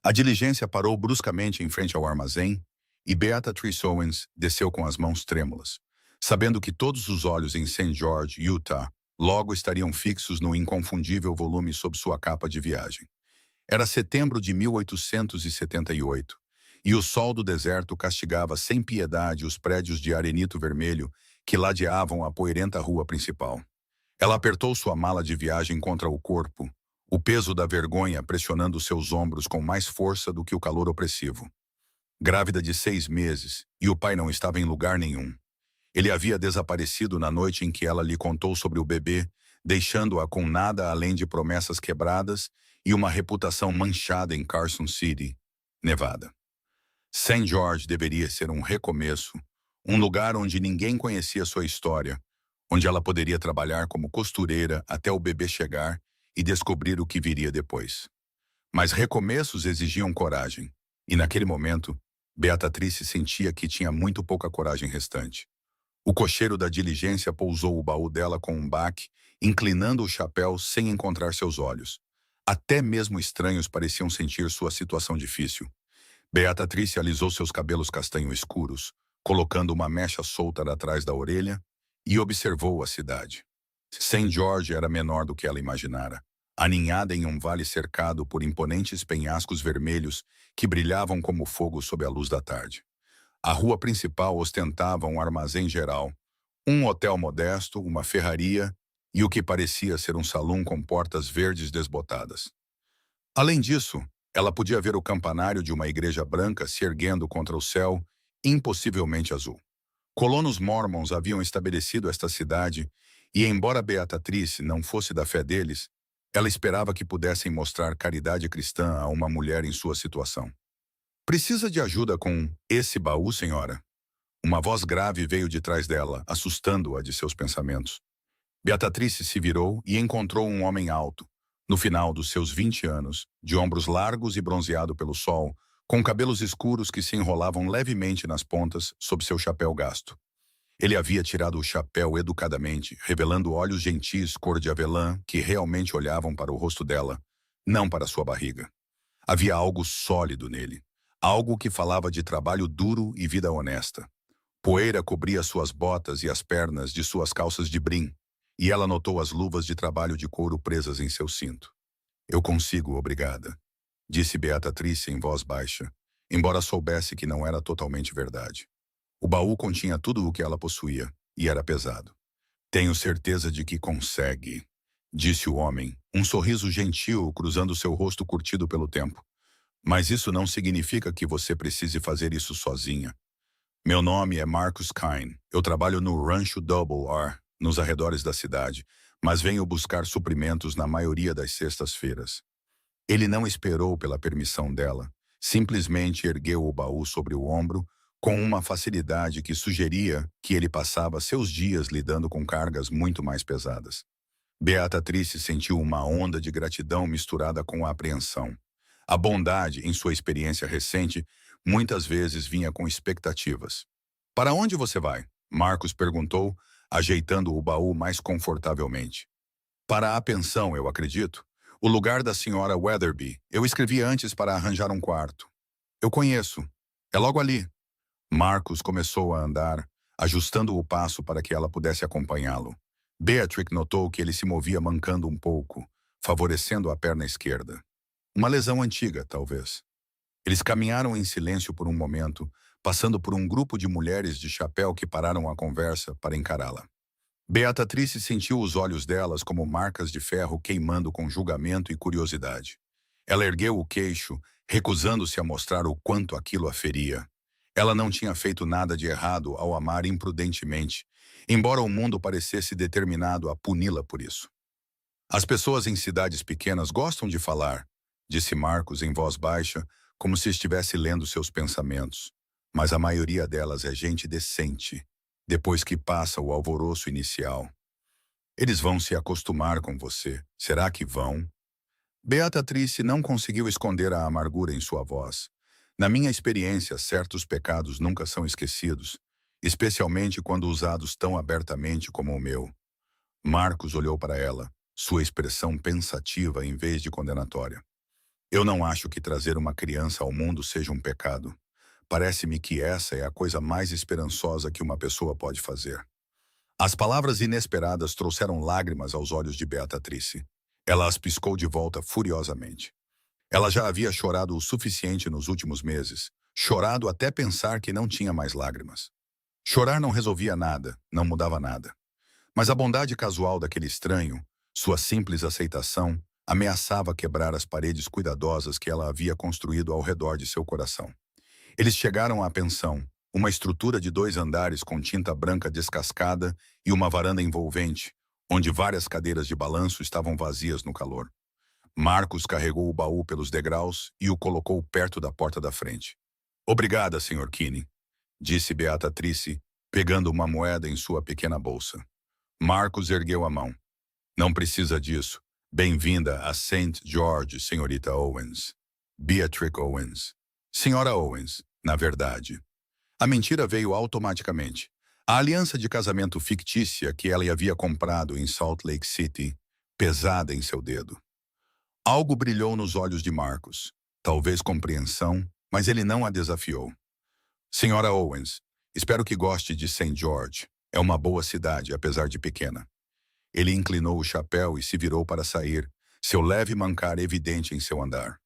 A diligência parou bruscamente em frente ao armazém e Beatrice Owens desceu com as mãos trêmulas, sabendo que todos os olhos em St. George, Utah, logo estariam fixos no inconfundível volume sob sua capa de viagem. Era setembro de 1878, e o sol do deserto castigava sem piedade os prédios de arenito vermelho que ladeavam a poeirenta rua principal. Ela apertou sua mala de viagem contra o corpo, o peso da vergonha pressionando seus ombros com mais força do que o calor opressivo. Grávida de 6 meses, e o pai não estava em lugar nenhum. Ele havia desaparecido na noite em que ela lhe contou sobre o bebê, deixando-a com nada além de promessas quebradas e uma reputação manchada em Carson City, Nevada. St. George deveria ser um recomeço, um lugar onde ninguém conhecia sua história, onde ela poderia trabalhar como costureira até o bebê chegar e descobrir o que viria depois. Mas recomeços exigiam coragem, e naquele momento, Beatrice sentia que tinha muito pouca coragem restante. O cocheiro da diligência pousou o baú dela com um baque, inclinando o chapéu sem encontrar seus olhos. Até mesmo estranhos pareciam sentir sua situação difícil. Beatrice alisou seus cabelos castanho escuros, colocando uma mecha solta atrás da orelha, e observou a cidade. St. George era menor do que ela imaginara, aninhada em um vale cercado por imponentes penhascos vermelhos que brilhavam como fogo sob a luz da tarde. A rua principal ostentava um armazém geral, um hotel modesto, uma ferraria e o que parecia ser um salão com portas verdes desbotadas. Além disso, ela podia ver o campanário de uma igreja branca se erguendo contra o céu, impossivelmente azul. Colonos mormons haviam estabelecido esta cidade e, embora Beatrice não fosse da fé deles, ela esperava que pudessem mostrar caridade cristã a uma mulher em sua situação. Precisa de ajuda com esse baú, senhora? Uma voz grave veio de trás dela, assustando-a de seus pensamentos. Beatrice se virou e encontrou um homem alto, no final dos seus 20 anos, de ombros largos e bronzeado pelo sol, com cabelos escuros que se enrolavam levemente nas pontas sob seu chapéu gasto. Ele havia tirado o chapéu educadamente, revelando olhos gentis cor de avelã que realmente olhavam para o rosto dela, não para sua barriga. Havia algo sólido nele, algo que falava de trabalho duro e vida honesta. Poeira cobria suas botas e as pernas de suas calças de brim, e ela notou as luvas de trabalho de couro presas em seu cinto. Eu consigo, obrigada, disse Beatrice em voz baixa, embora soubesse que não era totalmente verdade. O baú continha tudo o que ela possuía, e era pesado. Tenho certeza de que consegue, disse o homem, um sorriso gentil cruzando seu rosto curtido pelo tempo. Mas isso não significa que você precise fazer isso sozinha. Meu nome é Marcus Kine. Eu trabalho no Rancho Double R, nos arredores da cidade, mas venho buscar suprimentos na maioria das sextas-feiras. Ele não esperou pela permissão dela, simplesmente ergueu o baú sobre o ombro, com uma facilidade que sugeria que ele passava seus dias lidando com cargas muito mais pesadas. Beatrice sentiu uma onda de gratidão misturada com apreensão. A bondade, em sua experiência recente, muitas vezes vinha com expectativas. Para onde você vai? Marcos perguntou, ajeitando o baú mais confortavelmente. Para a pensão, eu acredito. O lugar da senhora Weatherby. Eu escrevi antes para arranjar um quarto. Eu conheço. É logo ali. Marcos começou a andar, ajustando o passo para que ela pudesse acompanhá-lo. Beatrix notou que ele se movia mancando um pouco, favorecendo a perna esquerda. Uma lesão antiga, talvez. Eles caminharam em silêncio por um momento, passando por um grupo de mulheres de chapéu que pararam a conversa para encará-la. Beatrice sentiu os olhos delas como marcas de ferro queimando com julgamento e curiosidade. Ela ergueu o queixo, recusando-se a mostrar o quanto aquilo a feria. Ela não tinha feito nada de errado ao amar imprudentemente, embora o mundo parecesse determinado a puni-la por isso. As pessoas em cidades pequenas gostam de falar, disse Marcos em voz baixa, como se estivesse lendo seus pensamentos. Mas a maioria delas é gente decente, depois que passa o alvoroço inicial. Eles vão se acostumar com você. Será que vão? Beatrice não conseguiu esconder a amargura em sua voz. Na minha experiência, certos pecados nunca são esquecidos, especialmente quando usados tão abertamente como o meu. Marcos olhou para ela, sua expressão pensativa em vez de condenatória. Eu não acho que trazer uma criança ao mundo seja um pecado. Parece-me que essa é a coisa mais esperançosa que uma pessoa pode fazer. As palavras inesperadas trouxeram lágrimas aos olhos de Beatrice. Ela as piscou de volta furiosamente. Ela já havia chorado o suficiente nos últimos meses, chorado até pensar que não tinha mais lágrimas. Chorar não resolvia nada, não mudava nada. Mas a bondade casual daquele estranho, sua simples aceitação, ameaçava quebrar as paredes cuidadosas que ela havia construído ao redor de seu coração. Eles chegaram à pensão, uma estrutura de 2 andares com tinta branca descascada e uma varanda envolvente, onde várias cadeiras de balanço estavam vazias no calor. Marcos carregou o baú pelos degraus e o colocou perto da porta da frente. "Obrigada, Sr. Kinney", disse Beatrice, pegando uma moeda em sua pequena bolsa. Marcos ergueu a mão. "Não precisa disso. Bem-vinda a St. George, senhorita Owens." Beatrix Owens. Senhora Owens, na verdade. A mentira veio automaticamente. A aliança de casamento fictícia que ela havia comprado em Salt Lake City, pesada em seu dedo. Algo brilhou nos olhos de Marcos. Talvez compreensão, mas ele não a desafiou. "Senhora Owens, espero que goste de St. George. É uma boa cidade, apesar de pequena." Ele inclinou o chapéu e se virou para sair, seu leve mancar evidente em seu andar.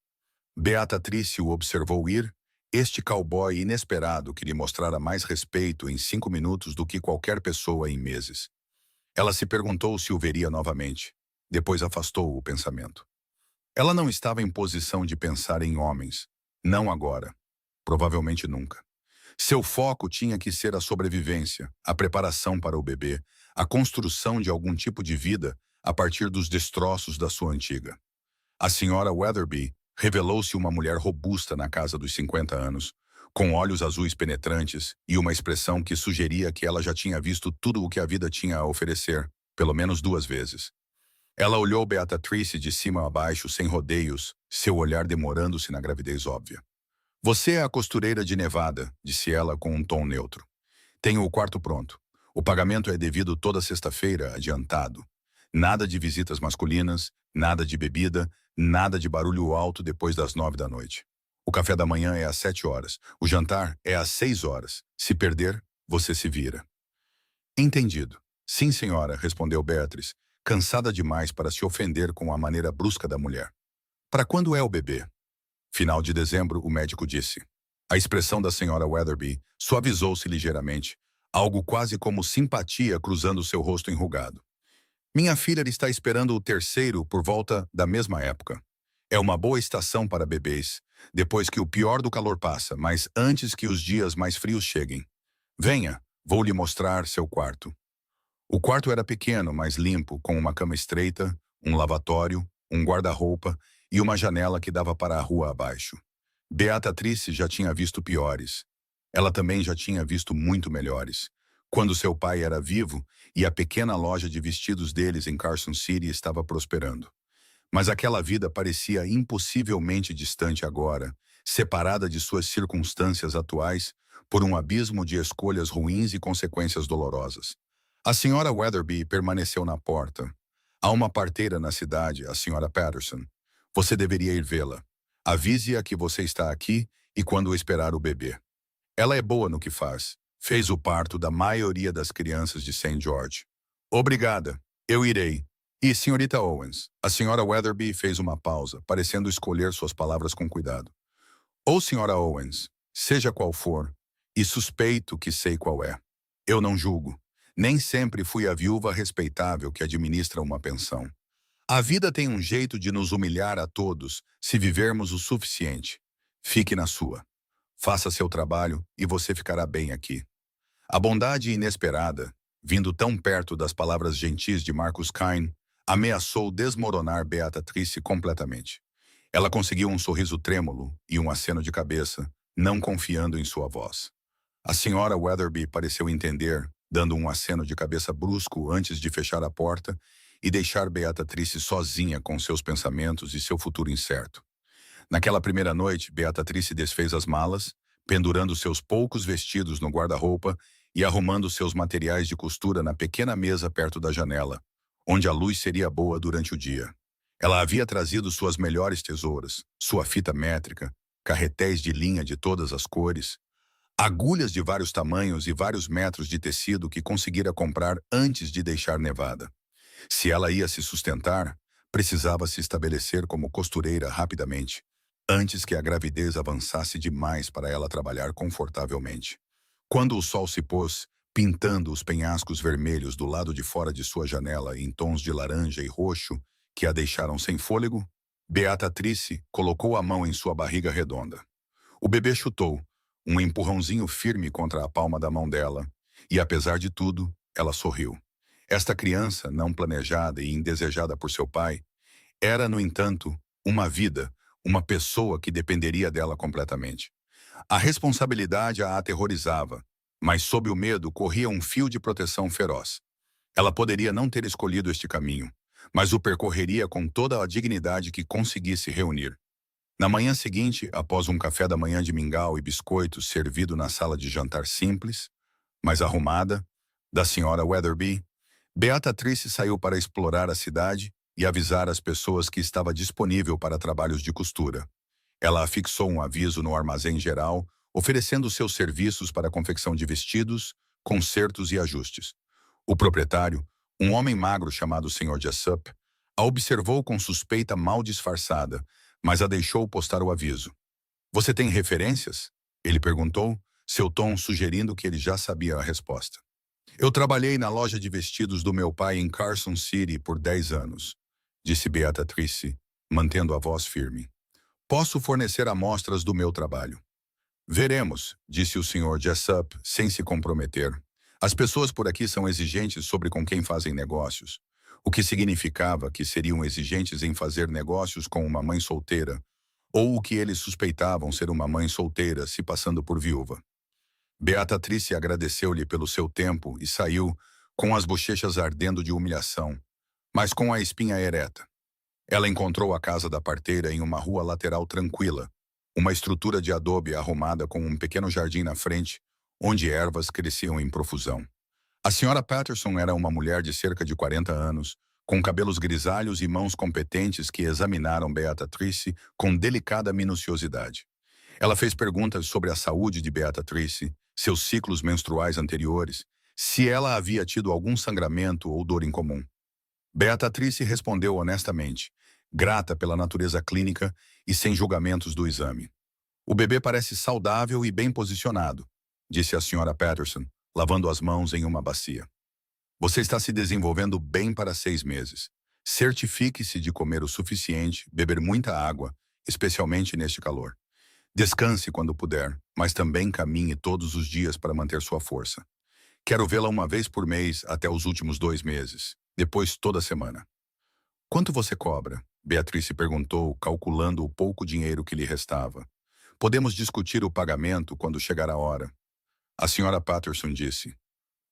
Beatrice o observou ir, este cowboy inesperado que lhe mostrara mais respeito em 5 minutos do que qualquer pessoa em meses. Ela se perguntou se o veria novamente. Depois afastou o pensamento. Ela não estava em posição de pensar em homens. Não agora. Provavelmente nunca. Seu foco tinha que ser a sobrevivência, a preparação para o bebê, a construção de algum tipo de vida a partir dos destroços da sua antiga. A senhora Weatherby revelou-se uma mulher robusta na casa dos 50 anos, com olhos azuis penetrantes e uma expressão que sugeria que ela já tinha visto tudo o que a vida tinha a oferecer, pelo menos 2 vezes. Ela olhou Beatrice de cima a baixo, sem rodeios, seu olhar demorando-se na gravidez óbvia. "Você é a costureira de Nevada", disse ela com um tom neutro. "Tenho o quarto pronto. O pagamento é devido toda sexta-feira, adiantado. Nada de visitas masculinas, nada de bebida, nada de barulho alto depois das 9 da noite. O café da manhã é às 7 horas. O jantar é às 6 horas. Se perder, você se vira." "Entendido. Sim, senhora", respondeu Beatrice, cansada demais para se ofender com a maneira brusca da mulher. "Para quando é o bebê?" "Final de dezembro", o médico disse. A expressão da senhora Weatherby suavizou-se ligeiramente, algo quase como simpatia cruzando seu rosto enrugado. "Minha filha está esperando o terceiro por volta da mesma época. É uma boa estação para bebês, depois que o pior do calor passa, mas antes que os dias mais frios cheguem. Venha, vou lhe mostrar seu quarto." O quarto era pequeno, mas limpo, com uma cama estreita, um lavatório, um guarda-roupa e uma janela que dava para a rua abaixo. Beatrice já tinha visto piores. Ela também já tinha visto muito melhores. Quando seu pai era vivo e a pequena loja de vestidos deles em Carson City estava prosperando. Mas aquela vida parecia impossivelmente distante agora, separada de suas circunstâncias atuais por um abismo de escolhas ruins e consequências dolorosas. A senhora Weatherby permaneceu na porta. "Há uma parteira na cidade, a senhora Patterson. Você deveria ir vê-la. Avise-a que você está aqui e quando esperar o bebê. Ela é boa no que faz. Fez o parto da maioria das crianças de St. George." "Obrigada. Eu irei." "E, senhorita Owens", a senhora Weatherby fez uma pausa, parecendo escolher suas palavras com cuidado. "Ou senhora Owens, seja qual for, e suspeito que sei qual é. Eu não julgo. Nem sempre fui a viúva respeitável que administra uma pensão. A vida tem um jeito de nos humilhar a todos se vivermos o suficiente. Fique na sua. Faça seu trabalho e você ficará bem aqui." A bondade inesperada, vindo tão perto das palavras gentis de Marcus Kine, ameaçou desmoronar Beatrice completamente. Ela conseguiu um sorriso trêmulo e um aceno de cabeça, não confiando em sua voz. A senhora Weatherby pareceu entender, dando um aceno de cabeça brusco antes de fechar a porta e deixar Beatrice sozinha com seus pensamentos e seu futuro incerto. Naquela primeira noite, Beatrice desfez as malas, pendurando seus poucos vestidos no guarda-roupa e arrumando seus materiais de costura na pequena mesa perto da janela, onde a luz seria boa durante o dia. Ela havia trazido suas melhores tesouras, sua fita métrica, carretéis de linha de todas as cores, agulhas de vários tamanhos e vários metros de tecido que conseguira comprar antes de deixar Nevada. Se ela ia se sustentar, precisava se estabelecer como costureira rapidamente, antes que a gravidez avançasse demais para ela trabalhar confortavelmente. Quando o sol se pôs, pintando os penhascos vermelhos do lado de fora de sua janela em tons de laranja e roxo, que a deixaram sem fôlego, Beatrice colocou a mão em sua barriga redonda. O bebê chutou, um empurrãozinho firme contra a palma da mão dela, e apesar de tudo, ela sorriu. Esta criança, não planejada e indesejada por seu pai, era, no entanto, uma vida, uma pessoa que dependeria dela completamente. A responsabilidade a aterrorizava, mas sob o medo corria um fio de proteção feroz. Ela poderia não ter escolhido este caminho, mas o percorreria com toda a dignidade que conseguisse reunir. Na manhã seguinte, após um café da manhã de mingau e biscoitos servido na sala de jantar simples, mas arrumada, da senhora Weatherby, Beatrice saiu para explorar a cidade e avisar as pessoas que estava disponível para trabalhos de costura. Ela afixou um aviso no armazém geral, oferecendo seus serviços para a confecção de vestidos, consertos e ajustes. O proprietário, um homem magro chamado Sr. Jessup, a observou com suspeita mal disfarçada, mas a deixou postar o aviso. "Você tem referências?" Ele perguntou, seu tom sugerindo que ele já sabia a resposta. "Eu trabalhei na loja de vestidos do meu pai em Carson City por 10 anos, disse Beatrice, mantendo a voz firme. "Posso fornecer amostras do meu trabalho." "Veremos", disse o Sr. Jessup, sem se comprometer. "As pessoas por aqui são exigentes sobre com quem fazem negócios", o que significava que seriam exigentes em fazer negócios com uma mãe solteira, ou o que eles suspeitavam ser uma mãe solteira se passando por viúva. Beatrice agradeceu-lhe pelo seu tempo e saiu, com as bochechas ardendo de humilhação, mas com a espinha ereta. Ela encontrou a casa da parteira em uma rua lateral tranquila, uma estrutura de adobe arrumada com um pequeno jardim na frente, onde ervas cresciam em profusão. A senhora Patterson era uma mulher de cerca de 40 anos, com cabelos grisalhos e mãos competentes que examinaram Beatrice com delicada minuciosidade. Ela fez perguntas sobre a saúde de Beatrice, seus ciclos menstruais anteriores, se ela havia tido algum sangramento ou dor incomum. Beatrice respondeu honestamente, grata pela natureza clínica e sem julgamentos do exame. "O bebê parece saudável e bem posicionado", disse a senhora Patterson, lavando as mãos em uma bacia. "Você está se desenvolvendo bem para 6 meses. Certifique-se de comer o suficiente, beber muita água, especialmente neste calor. Descanse quando puder, mas também caminhe todos os dias para manter sua força. Quero vê-la uma vez por mês até os últimos 2 meses, depois toda semana." "Quanto você cobra?" Beatrice perguntou, calculando o pouco dinheiro que lhe restava. "Podemos discutir o pagamento quando chegar a hora." A senhora Patterson disse,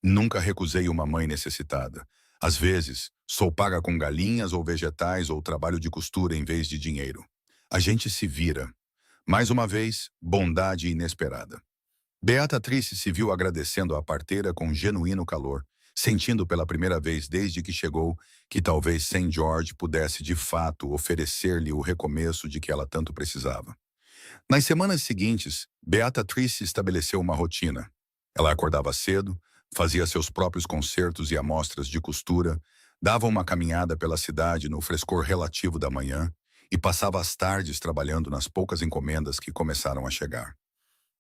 "Nunca recusei uma mãe necessitada. Às vezes, sou paga com galinhas ou vegetais ou trabalho de costura em vez de dinheiro. A gente se vira." Mais uma vez, bondade inesperada. Beatrice se viu agradecendo à parteira com genuíno calor, sentindo pela primeira vez desde que chegou que talvez St. George pudesse de fato oferecer-lhe o recomeço de que ela tanto precisava. Nas semanas seguintes, Beatrice estabeleceu uma rotina. Ela acordava cedo, fazia seus próprios concertos e amostras de costura, dava uma caminhada pela cidade no frescor relativo da manhã e passava as tardes trabalhando nas poucas encomendas que começaram a chegar.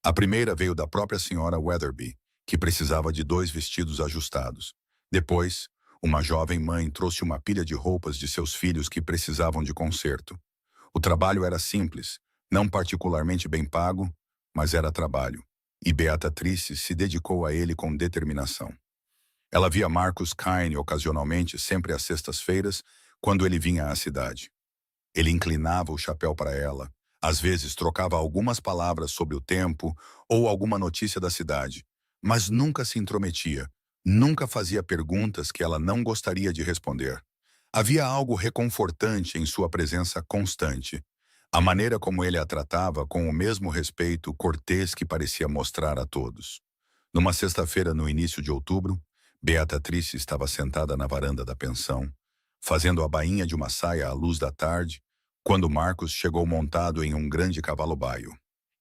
A primeira veio da própria senhora Weatherby, que precisava de 2 vestidos ajustados. Depois, uma jovem mãe trouxe uma pilha de roupas de seus filhos que precisavam de conserto. O trabalho era simples, não particularmente bem pago, mas era trabalho, e Beatrice se dedicou a ele com determinação. Ela via Marcus Kine ocasionalmente, sempre às sextas-feiras, quando ele vinha à cidade. Ele inclinava o chapéu para ela, às vezes trocava algumas palavras sobre o tempo ou alguma notícia da cidade, mas nunca se intrometia, nunca fazia perguntas que ela não gostaria de responder. Havia algo reconfortante em sua presença constante, a maneira como ele a tratava com o mesmo respeito cortês que parecia mostrar a todos. Numa sexta-feira no início de outubro, Beatrice estava sentada na varanda da pensão, fazendo a bainha de uma saia à luz da tarde, quando Marcos chegou montado em um grande cavalo baio.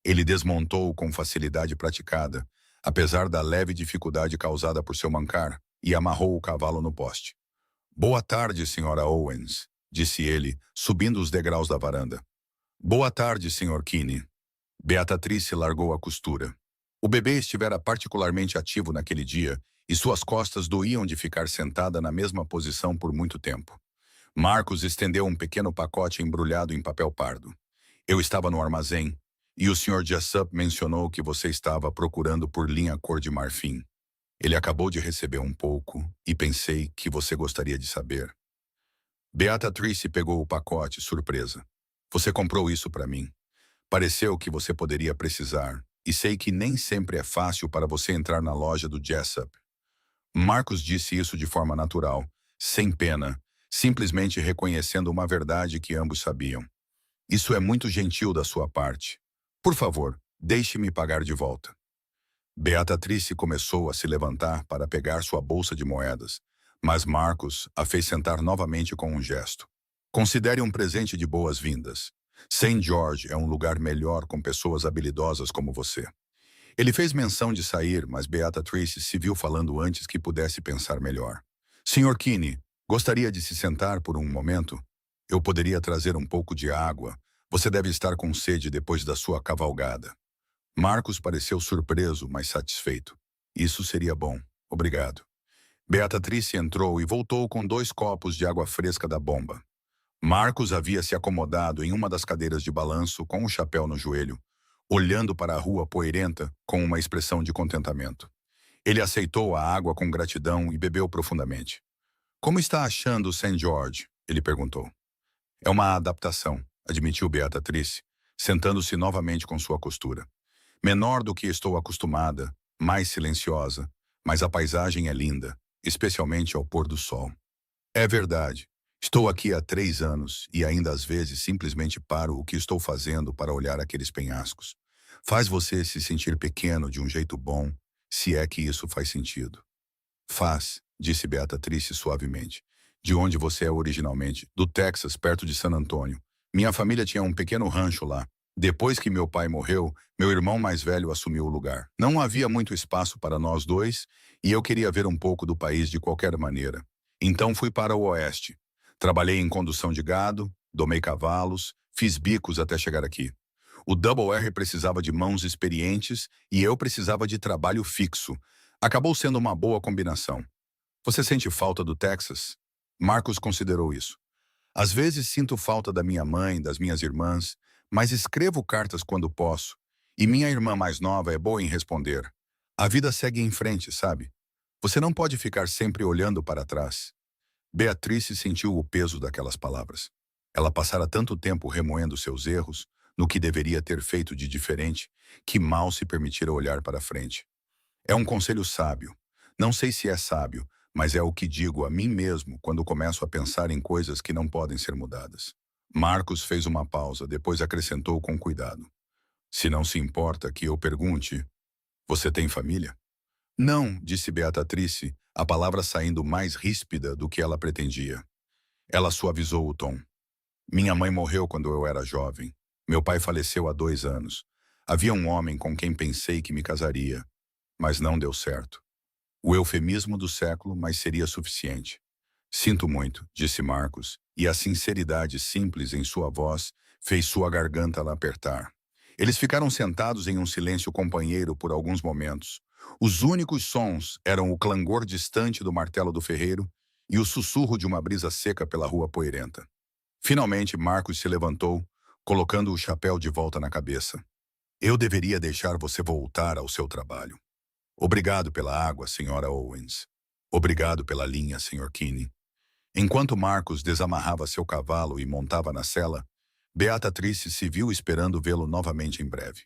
Ele desmontou com facilidade praticada, apesar da leve dificuldade causada por seu mancar, e amarrou o cavalo no poste. Boa tarde, senhora Owens, disse ele, subindo os degraus da varanda. Boa tarde, senhor Kinney. Beatrice largou a costura. O bebê estivera particularmente ativo naquele dia e suas costas doíam de ficar sentada na mesma posição por muito tempo. Marcos estendeu um pequeno pacote embrulhado em papel pardo. Eu estava no armazém e o Sr. Jessup mencionou que você estava procurando por linha cor de marfim. Ele acabou de receber um pouco e pensei que você gostaria de saber. Beatrice pegou o pacote, surpresa. Você comprou isso para mim. Pareceu que você poderia precisar, e sei que nem sempre é fácil para você entrar na loja do Jessup. Marcos disse isso de forma natural, sem pena, simplesmente reconhecendo uma verdade que ambos sabiam. Isso é muito gentil da sua parte. Por favor, deixe-me pagar de volta. Beatrice começou a se levantar para pegar sua bolsa de moedas, mas Marcos a fez sentar novamente com um gesto. Considere um presente de boas-vindas. St. George é um lugar melhor com pessoas habilidosas como você. Ele fez menção de sair, mas Beatrice se viu falando antes que pudesse pensar melhor. Sr. Kinney, gostaria de se sentar por um momento? Eu poderia trazer um pouco de água. Você deve estar com sede depois da sua cavalgada. Marcos pareceu surpreso, mas satisfeito. Isso seria bom. Obrigado. Beatrice entrou e voltou com 2 copos de água fresca da bomba. Marcos havia se acomodado em uma das cadeiras de balanço com o chapéu no joelho, olhando para a rua poeirenta com uma expressão de contentamento. Ele aceitou a água com gratidão e bebeu profundamente. Como está achando St. George? Ele perguntou. É uma adaptação, admitiu Beatrice, sentando-se novamente com sua costura. Menor do que estou acostumada, mais silenciosa, mas a paisagem é linda, especialmente ao pôr do sol. É verdade. Estou aqui há 3 anos e ainda às vezes simplesmente paro o que estou fazendo para olhar aqueles penhascos. Faz você se sentir pequeno de um jeito bom, se é que isso faz sentido. Faz, disse Beatrice suavemente. De onde você é originalmente? Do Texas, perto de San Antônio. Minha família tinha um pequeno rancho lá. Depois que meu pai morreu, meu irmão mais velho assumiu o lugar. Não havia muito espaço para nós dois e eu queria ver um pouco do país de qualquer maneira. Então fui para o oeste. Trabalhei em condução de gado, domei cavalos, fiz bicos até chegar aqui. O Double R precisava de mãos experientes e eu precisava de trabalho fixo. Acabou sendo uma boa combinação. Você sente falta do Texas? Marcos considerou isso. Às vezes sinto falta da minha mãe, das minhas irmãs, mas escrevo cartas quando posso. E minha irmã mais nova é boa em responder. A vida segue em frente, sabe? Você não pode ficar sempre olhando para trás. Beatrice sentiu o peso daquelas palavras. Ela passara tanto tempo remoendo seus erros, no que deveria ter feito de diferente, que mal se permitira olhar para frente. É um conselho sábio. Não sei se é sábio, mas é o que digo a mim mesmo quando começo a pensar em coisas que não podem ser mudadas. Marcos fez uma pausa, depois acrescentou com cuidado. Se não se importa que eu pergunte, você tem família? Não, disse Beatrice, a palavra saindo mais ríspida do que ela pretendia. Ela suavizou o tom. Minha mãe morreu quando eu era jovem. Meu pai faleceu há 2 anos. Havia um homem com quem pensei que me casaria, mas não deu certo. O eufemismo do século, mas seria suficiente. Sinto muito, disse Marcos, e a sinceridade simples em sua voz fez sua garganta lá apertar. Eles ficaram sentados em um silêncio companheiro por alguns momentos. Os únicos sons eram o clangor distante do martelo do ferreiro e o sussurro de uma brisa seca pela rua poeirenta. Finalmente, Marcos se levantou, colocando o chapéu de volta na cabeça. Eu deveria deixar você voltar ao seu trabalho. Obrigado pela água, senhora Owens. Obrigado pela linha, Sr. Kinney. Enquanto Marcos desamarrava seu cavalo e montava na sela, Beatrice se viu esperando vê-lo novamente em breve.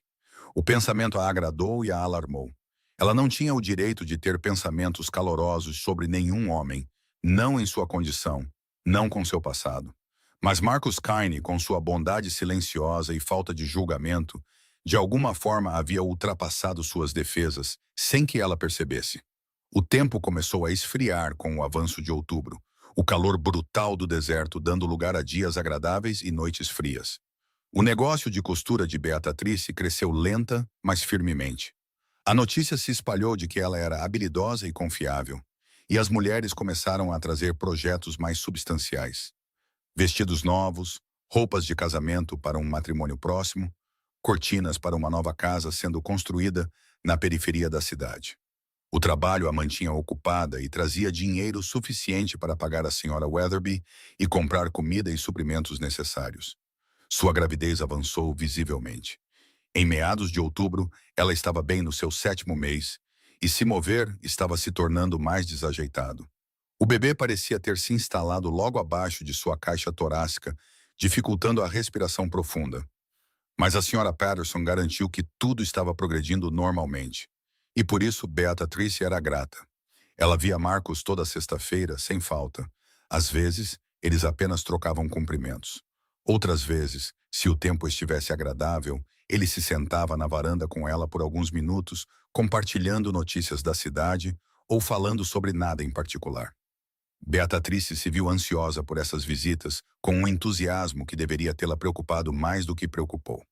O pensamento a agradou e a alarmou. Ela não tinha o direito de ter pensamentos calorosos sobre nenhum homem, não em sua condição, não com seu passado. Mas Marcus Kinney, com sua bondade silenciosa e falta de julgamento, de alguma forma havia ultrapassado suas defesas, sem que ela percebesse. O tempo começou a esfriar com o avanço de outubro. O calor brutal do deserto dando lugar a dias agradáveis e noites frias. O negócio de costura de Beatrice cresceu lenta, mas firmemente. A notícia se espalhou de que ela era habilidosa e confiável, e as mulheres começaram a trazer projetos mais substanciais. Vestidos novos, roupas de casamento para um matrimônio próximo, cortinas para uma nova casa sendo construída na periferia da cidade. O trabalho a mantinha ocupada e trazia dinheiro suficiente para pagar a senhora Weatherby e comprar comida e suprimentos necessários. Sua gravidez avançou visivelmente. Em meados de outubro, ela estava bem no seu 7º mês, e se mover estava se tornando mais desajeitado. O bebê parecia ter se instalado logo abaixo de sua caixa torácica, dificultando a respiração profunda. Mas a senhora Patterson garantiu que tudo estava progredindo normalmente. E por isso Beatrice era grata. Ela via Marcos toda sexta-feira, sem falta. Às vezes, eles apenas trocavam cumprimentos. Outras vezes, se o tempo estivesse agradável, ele se sentava na varanda com ela por alguns minutos, compartilhando notícias da cidade ou falando sobre nada em particular. Beatrice se viu ansiosa por essas visitas, com um entusiasmo que deveria tê-la preocupado mais do que preocupou.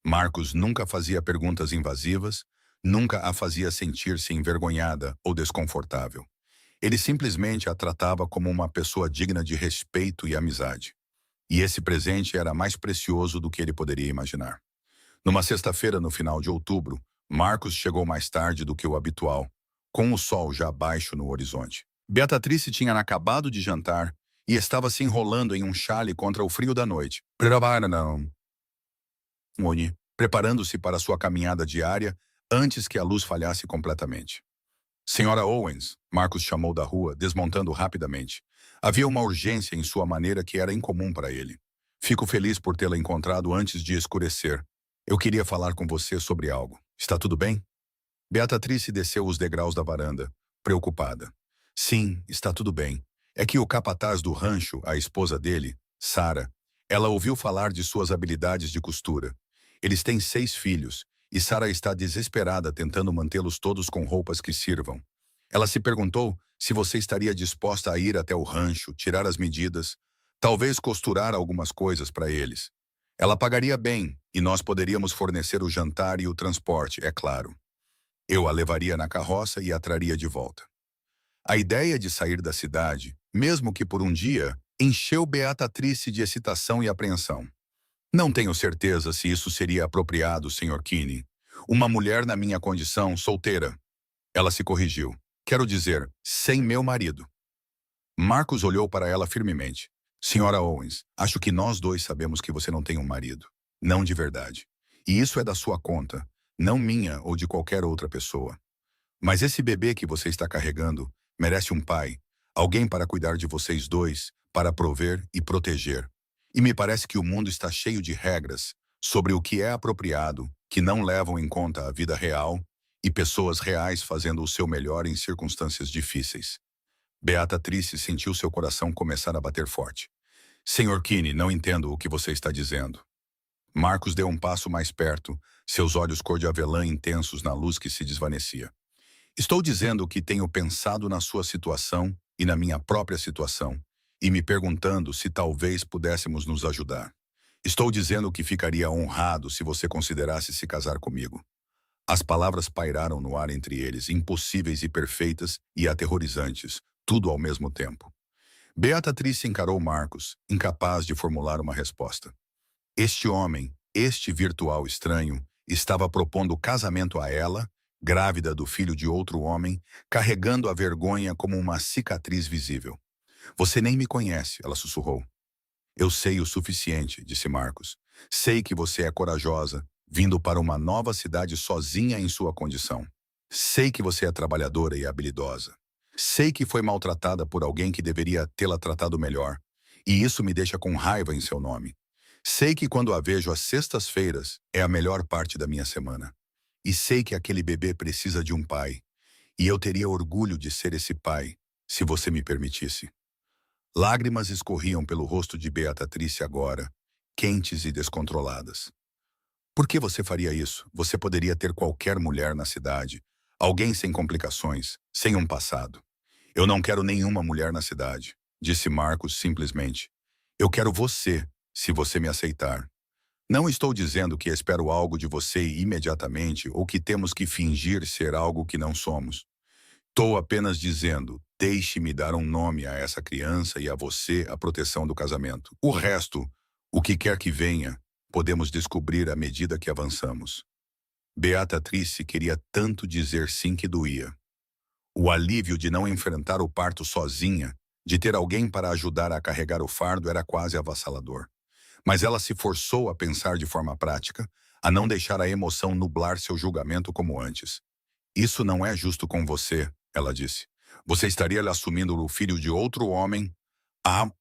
Marcos nunca fazia perguntas invasivas, nunca a fazia sentir-se envergonhada ou desconfortável. Ele simplesmente a tratava como uma pessoa digna de respeito e amizade. E esse presente era mais precioso do que ele poderia imaginar. Numa sexta-feira no final de outubro, Marcos chegou mais tarde do que o habitual, com o sol já baixo no horizonte. Beatrice tinha acabado de jantar e estava se enrolando em um chale contra o frio da noite. Preparando-se para sua caminhada diária antes que a luz falhasse completamente. Senhora Owens, Marcos chamou da rua, desmontando rapidamente. Havia uma urgência em sua maneira que era incomum para ele. Fico feliz por tê-la encontrado antes de escurecer. Eu queria falar com você sobre algo. Está tudo bem? Beatrice desceu os degraus da varanda, preocupada. Sim, está tudo bem. É que o capataz do rancho, a esposa dele, Sarah, ela ouviu falar de suas habilidades de costura. Eles têm 6 filhos, e Sarah está desesperada tentando mantê-los todos com roupas que sirvam. Ela se perguntou se você estaria disposta a ir até o rancho, tirar as medidas, talvez costurar algumas coisas para eles. Ela pagaria bem, e nós poderíamos fornecer o jantar e o transporte, é claro. Eu a levaria na carroça e a traria de volta. A ideia de sair da cidade, mesmo que por um dia, encheu Beatrice de excitação e apreensão. Não tenho certeza se isso seria apropriado, Sr. Kinney. Uma mulher na minha condição, solteira. Ela se corrigiu. Quero dizer, sem meu marido. Marcos olhou para ela firmemente. Senhora Owens, acho que nós dois sabemos que você não tem um marido. Não de verdade. E isso é da sua conta, não minha ou de qualquer outra pessoa. Mas esse bebê que você está carregando merece um pai, alguém para cuidar de vocês dois, para prover e proteger. E me parece que o mundo está cheio de regras sobre o que é apropriado, que não levam em conta a vida real e pessoas reais fazendo o seu melhor em circunstâncias difíceis. Beatrice sentiu seu coração começar a bater forte. Sr. Kinney, não entendo o que você está dizendo. Marcos deu um passo mais perto, seus olhos cor de avelã intensos na luz que se desvanecia. Estou dizendo que tenho pensado na sua situação e na minha própria situação, e me perguntando se talvez pudéssemos nos ajudar. Estou dizendo que ficaria honrado se você considerasse se casar comigo. As palavras pairaram no ar entre eles, impossíveis e perfeitas e aterrorizantes, tudo ao mesmo tempo. Beatrice encarou Marcos, incapaz de formular uma resposta. Este homem, este virtual estranho, estava propondo casamento a ela, grávida do filho de outro homem, carregando a vergonha como uma cicatriz visível. Você nem me conhece, ela sussurrou. Eu sei o suficiente, disse Marcos. Sei que você é corajosa, vindo para uma nova cidade sozinha em sua condição. Sei que você é trabalhadora e habilidosa. Sei que foi maltratada por alguém que deveria tê-la tratado melhor, e isso me deixa com raiva em seu nome. Sei que quando a vejo às sextas-feiras é a melhor parte da minha semana. E sei que aquele bebê precisa de um pai, e eu teria orgulho de ser esse pai, se você me permitisse. Lágrimas escorriam pelo rosto de Beatrice agora, quentes e descontroladas. Por que você faria isso? Você poderia ter qualquer mulher na cidade, alguém sem complicações, sem um passado. Eu não quero nenhuma mulher na cidade. disse Marcos simplesmente. Eu quero você, se você me aceitar. Não estou dizendo que espero algo de você imediatamente ou que temos que fingir ser algo que não somos. Estou apenas dizendo, deixe-me dar um nome a essa criança e a você a proteção do casamento. O resto, o que quer que venha, podemos descobrir à medida que avançamos. Beatrice queria tanto dizer sim que doía. O alívio de não enfrentar o parto sozinha, de ter alguém para ajudar a carregar o fardo era quase avassalador. Mas ela se forçou a pensar de forma prática, a não deixar a emoção nublar seu julgamento como antes. Isso não é justo com você, ela disse. Você estaria lhe assumindo o filho de outro homem, a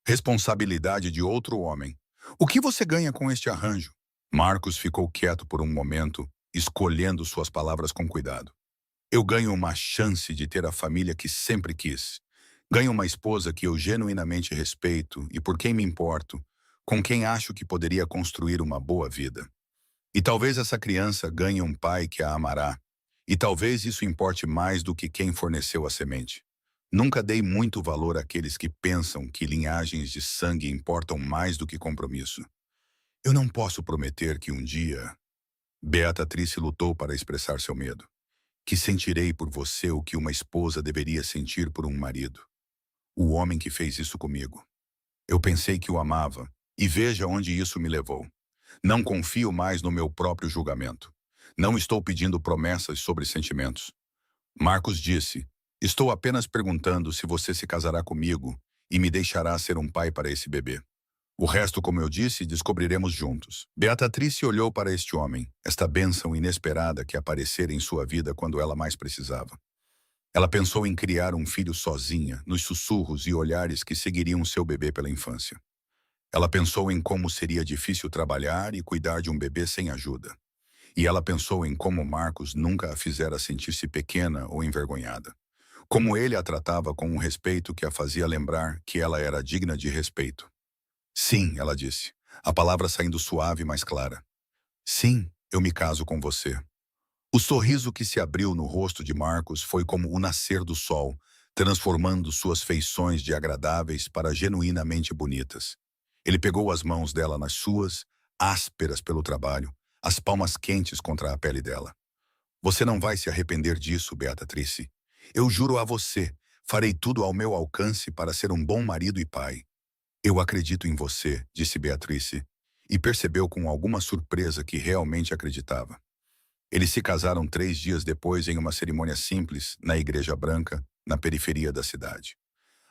responsabilidade de outro homem. O que você ganha com este arranjo? Marcos ficou quieto por um momento, escolhendo suas palavras com cuidado. Eu ganho uma chance de ter a família que sempre quis. Ganho uma esposa que eu genuinamente respeito e por quem me importo, com quem acho que poderia construir uma boa vida. E talvez essa criança ganhe um pai que a amará. E talvez isso importe mais do que quem forneceu a semente. Nunca dei muito valor àqueles que pensam que linhagens de sangue importam mais do que compromisso. Eu não posso prometer que um dia... Beatrice lutou para expressar seu medo. Que sentirei por você o que uma esposa deveria sentir por um marido. O homem que fez isso comigo. Eu pensei que o amava, e veja onde isso me levou. Não confio mais no meu próprio julgamento. Não estou pedindo promessas sobre sentimentos. Marcos disse, estou apenas perguntando se você se casará comigo e me deixará ser um pai para esse bebê. O resto, como eu disse, descobriremos juntos. Beatrice olhou para este homem, esta bênção inesperada que aparecera em sua vida quando ela mais precisava. Ela pensou em criar um filho sozinha, nos sussurros e olhares que seguiriam seu bebê pela infância. Ela pensou em como seria difícil trabalhar e cuidar de um bebê sem ajuda. E ela pensou em como Marcos nunca a fizera sentir-se pequena ou envergonhada. Como ele a tratava com um respeito que a fazia lembrar que ela era digna de respeito. Sim, ela disse, a palavra saindo suave e mais clara. Sim, eu me caso com você. O sorriso que se abriu no rosto de Marcos foi como o nascer do sol, transformando suas feições de agradáveis para genuinamente bonitas. Ele pegou as mãos dela nas suas, ásperas pelo trabalho, as palmas quentes contra a pele dela. Você não vai se arrepender disso, Beatrice. Eu juro a você, farei tudo ao meu alcance para ser um bom marido e pai. Eu acredito em você, disse Beatrice, e percebeu com alguma surpresa que realmente acreditava. Eles se casaram 3 dias depois em uma cerimônia simples, na Igreja Branca, na periferia da cidade.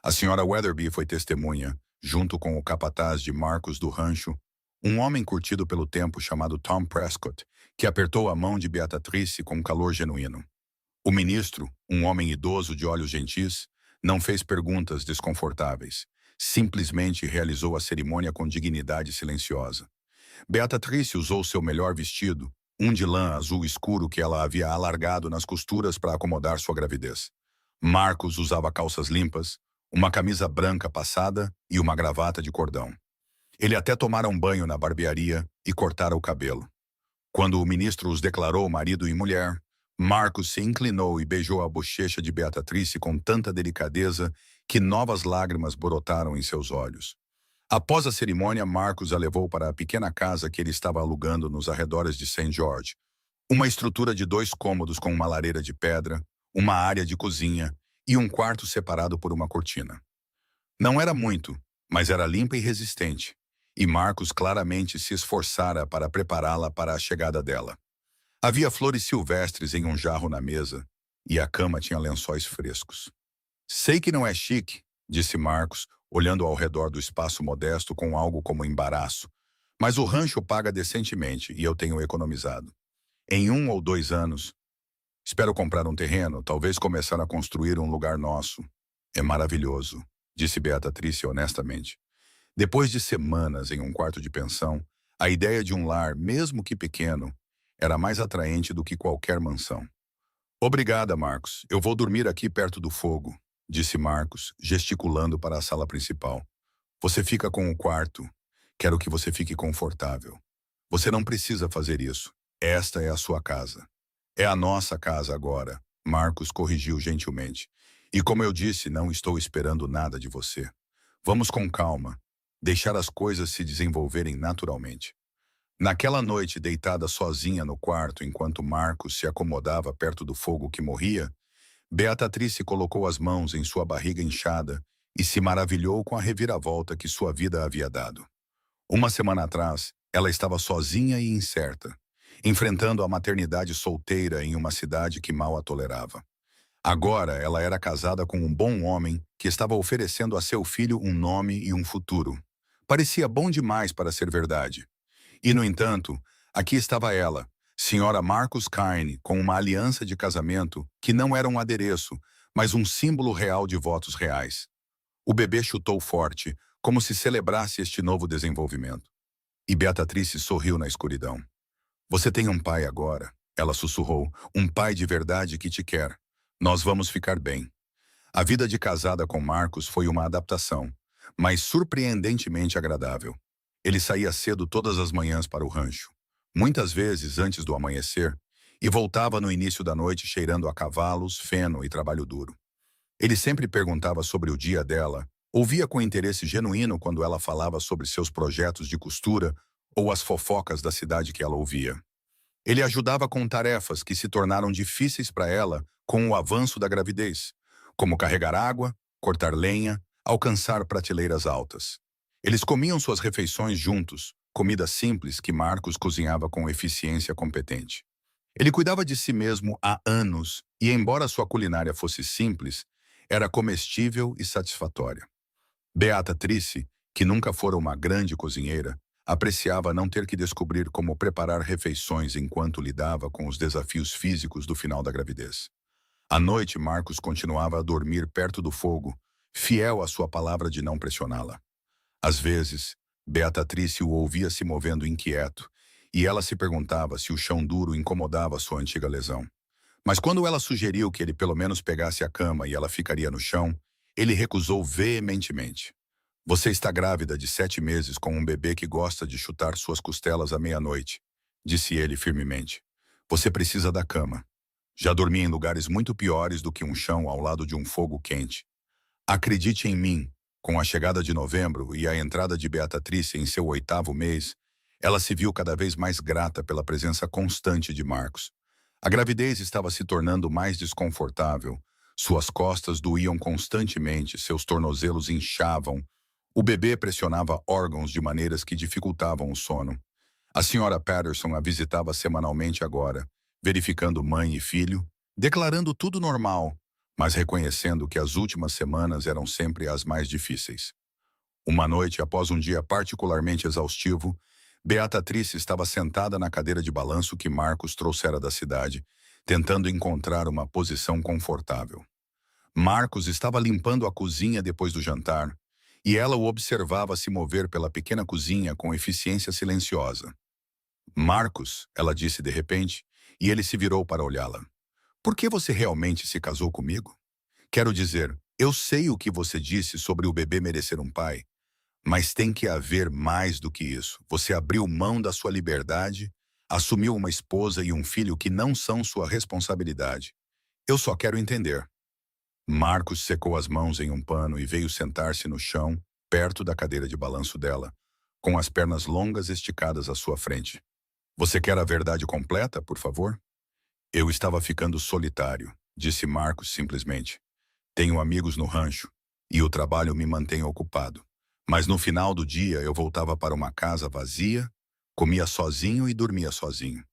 A senhora Weatherby foi testemunha, junto com o capataz de Marcos do rancho, um homem curtido pelo tempo chamado Tom Prescott, que apertou a mão de Beatrice com calor genuíno. O ministro, um homem idoso de olhos gentis, não fez perguntas desconfortáveis. Simplesmente realizou a cerimônia com dignidade silenciosa. Beatrice usou seu melhor vestido, um de lã azul escuro que ela havia alargado nas costuras para acomodar sua gravidez. Marcos usava calças limpas, uma camisa branca passada e uma gravata de cordão. Ele até tomara um banho na barbearia e cortara o cabelo. Quando o ministro os declarou marido e mulher, Marcos se inclinou e beijou a bochecha de Beatrice com tanta delicadeza que novas lágrimas brotaram em seus olhos. Após a cerimônia, Marcos a levou para a pequena casa que ele estava alugando nos arredores de St. George. Uma estrutura de 2 cômodos com uma lareira de pedra, uma área de cozinha e um quarto separado por uma cortina. Não era muito, mas era limpa e resistente, e Marcos claramente se esforçara para prepará-la para a chegada dela. Havia flores silvestres em um jarro na mesa, e a cama tinha lençóis frescos. Sei que não é chique, disse Marcos, olhando ao redor do espaço modesto com algo como embaraço, mas o rancho paga decentemente e eu tenho economizado. Em 1 ou 2 anos, espero comprar um terreno, talvez começar a construir um lugar nosso. É maravilhoso, disse Beatrice honestamente. Depois de semanas em um quarto de pensão, a ideia de um lar, mesmo que pequeno, era mais atraente do que qualquer mansão. Obrigada, Marcos. Eu vou dormir aqui perto do fogo, disse Marcos, gesticulando para a sala principal. Você fica com o quarto. Quero que você fique confortável. Você não precisa fazer isso. Esta é a sua casa. É a nossa casa agora, Marcos corrigiu gentilmente. E como eu disse, não estou esperando nada de você. Vamos com calma, deixar as coisas se desenvolverem naturalmente. Naquela noite, deitada sozinha no quarto enquanto Marcos se acomodava perto do fogo que morria, Beatrice colocou as mãos em sua barriga inchada e se maravilhou com a reviravolta que sua vida havia dado. Uma semana atrás, ela estava sozinha e incerta, enfrentando a maternidade solteira em uma cidade que mal a tolerava. Agora, ela era casada com um bom homem que estava oferecendo a seu filho um nome e um futuro. Parecia bom demais para ser verdade. E, no entanto, aqui estava ela, Senhora Marcus Carne, com uma aliança de casamento que não era um adereço, mas um símbolo real de votos reais. O bebê chutou forte, como se celebrasse este novo desenvolvimento. E Beatrice sorriu na escuridão. Você tem um pai agora, ela sussurrou, um pai de verdade que te quer. Nós vamos ficar bem. A vida de casada com Marcos foi uma adaptação, mas surpreendentemente agradável. Ele saía cedo todas as manhãs para o rancho, muitas vezes antes do amanhecer, e voltava no início da noite cheirando a cavalos, feno e trabalho duro. Ele sempre perguntava sobre o dia dela, ouvia com interesse genuíno quando ela falava sobre seus projetos de costura ou as fofocas da cidade que ela ouvia. Ele ajudava com tarefas que se tornaram difíceis para ela com o avanço da gravidez, como carregar água, cortar lenha, alcançar prateleiras altas. Eles comiam suas refeições juntos, comida simples que Marcos cozinhava com eficiência competente. Ele cuidava de si mesmo há anos e, embora sua culinária fosse simples, era comestível e satisfatória. Beatrice, que nunca fora uma grande cozinheira, apreciava não ter que descobrir como preparar refeições enquanto lidava com os desafios físicos do final da gravidez. À noite, Marcos continuava a dormir perto do fogo, fiel à sua palavra de não pressioná-la. Às vezes, Beatrice o ouvia se movendo inquieto, e ela se perguntava se o chão duro incomodava sua antiga lesão. Mas quando ela sugeriu que ele pelo menos pegasse a cama e ela ficaria no chão, ele recusou veementemente. Você está grávida de 7 meses com um bebê que gosta de chutar suas costelas à meia-noite, disse ele firmemente. Você precisa da cama. Já dormi em lugares muito piores do que um chão ao lado de um fogo quente. Acredite em mim, com a chegada de novembro e a entrada de Beatrice em seu 8º mês, ela se viu cada vez mais grata pela presença constante de Marcos. A gravidez estava se tornando mais desconfortável. Suas costas doíam constantemente, seus tornozelos inchavam. O bebê pressionava órgãos de maneiras que dificultavam o sono. A senhora Patterson a visitava semanalmente agora, verificando mãe e filho, declarando tudo normal, mas reconhecendo que as últimas semanas eram sempre as mais difíceis. Uma noite, após um dia particularmente exaustivo, Beatrice estava sentada na cadeira de balanço que Marcos trouxera da cidade, tentando encontrar uma posição confortável. Marcos estava limpando a cozinha depois do jantar, e ela o observava se mover pela pequena cozinha com eficiência silenciosa. Marcos, ela disse de repente, e ele se virou para olhá-la. Por que você realmente se casou comigo? Quero dizer, eu sei o que você disse sobre o bebê merecer um pai, mas tem que haver mais do que isso. Você abriu mão da sua liberdade, assumiu uma esposa e um filho que não são sua responsabilidade. Eu só quero entender. Marcos secou as mãos em um pano e veio sentar-se no chão, perto da cadeira de balanço dela, com as pernas longas esticadas à sua frente. Você quer a verdade completa, por favor? Eu estava ficando solitário, disse Marcos simplesmente. Tenho amigos no rancho, e o trabalho me mantém ocupado. Mas no final do dia eu voltava para uma casa vazia, comia sozinho e dormia sozinho.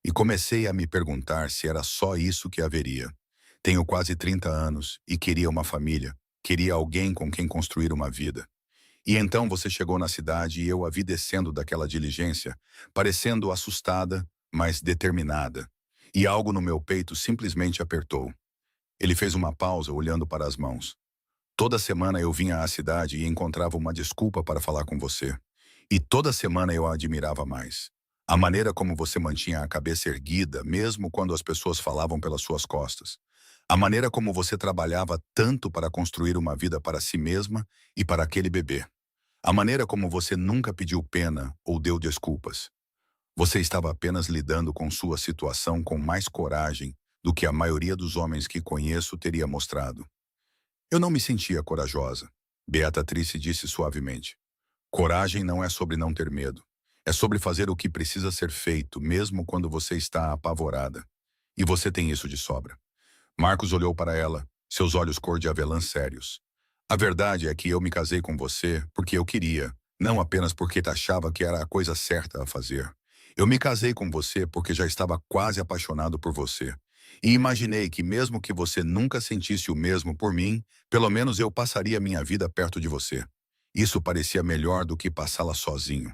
E comecei a me perguntar se era só isso que haveria. Tenho quase 30 anos e queria uma família, queria alguém com quem construir uma vida. E então você chegou na cidade e eu a vi descendo daquela diligência, parecendo assustada, mas determinada. E algo no meu peito simplesmente apertou. Ele fez uma pausa olhando para as mãos. Toda semana eu vinha à cidade e encontrava uma desculpa para falar com você. E toda semana eu a admirava mais. A maneira como você mantinha a cabeça erguida, mesmo quando as pessoas falavam pelas suas costas. A maneira como você trabalhava tanto para construir uma vida para si mesma e para aquele bebê. A maneira como você nunca pediu pena ou deu desculpas. Você estava apenas lidando com sua situação com mais coragem do que a maioria dos homens que conheço teria mostrado. Eu não me sentia corajosa. Beatrice disse suavemente. Coragem não é sobre não ter medo. É sobre fazer o que precisa ser feito, mesmo quando você está apavorada. E você tem isso de sobra. Marcos olhou para ela, seus olhos cor de avelã sérios. A verdade é que eu me casei com você porque eu queria, não apenas porque achava que era a coisa certa a fazer. Eu me casei com você porque já estava quase apaixonado por você. E imaginei que mesmo que você nunca sentisse o mesmo por mim, pelo menos eu passaria minha vida perto de você. Isso parecia melhor do que passá-la sozinho.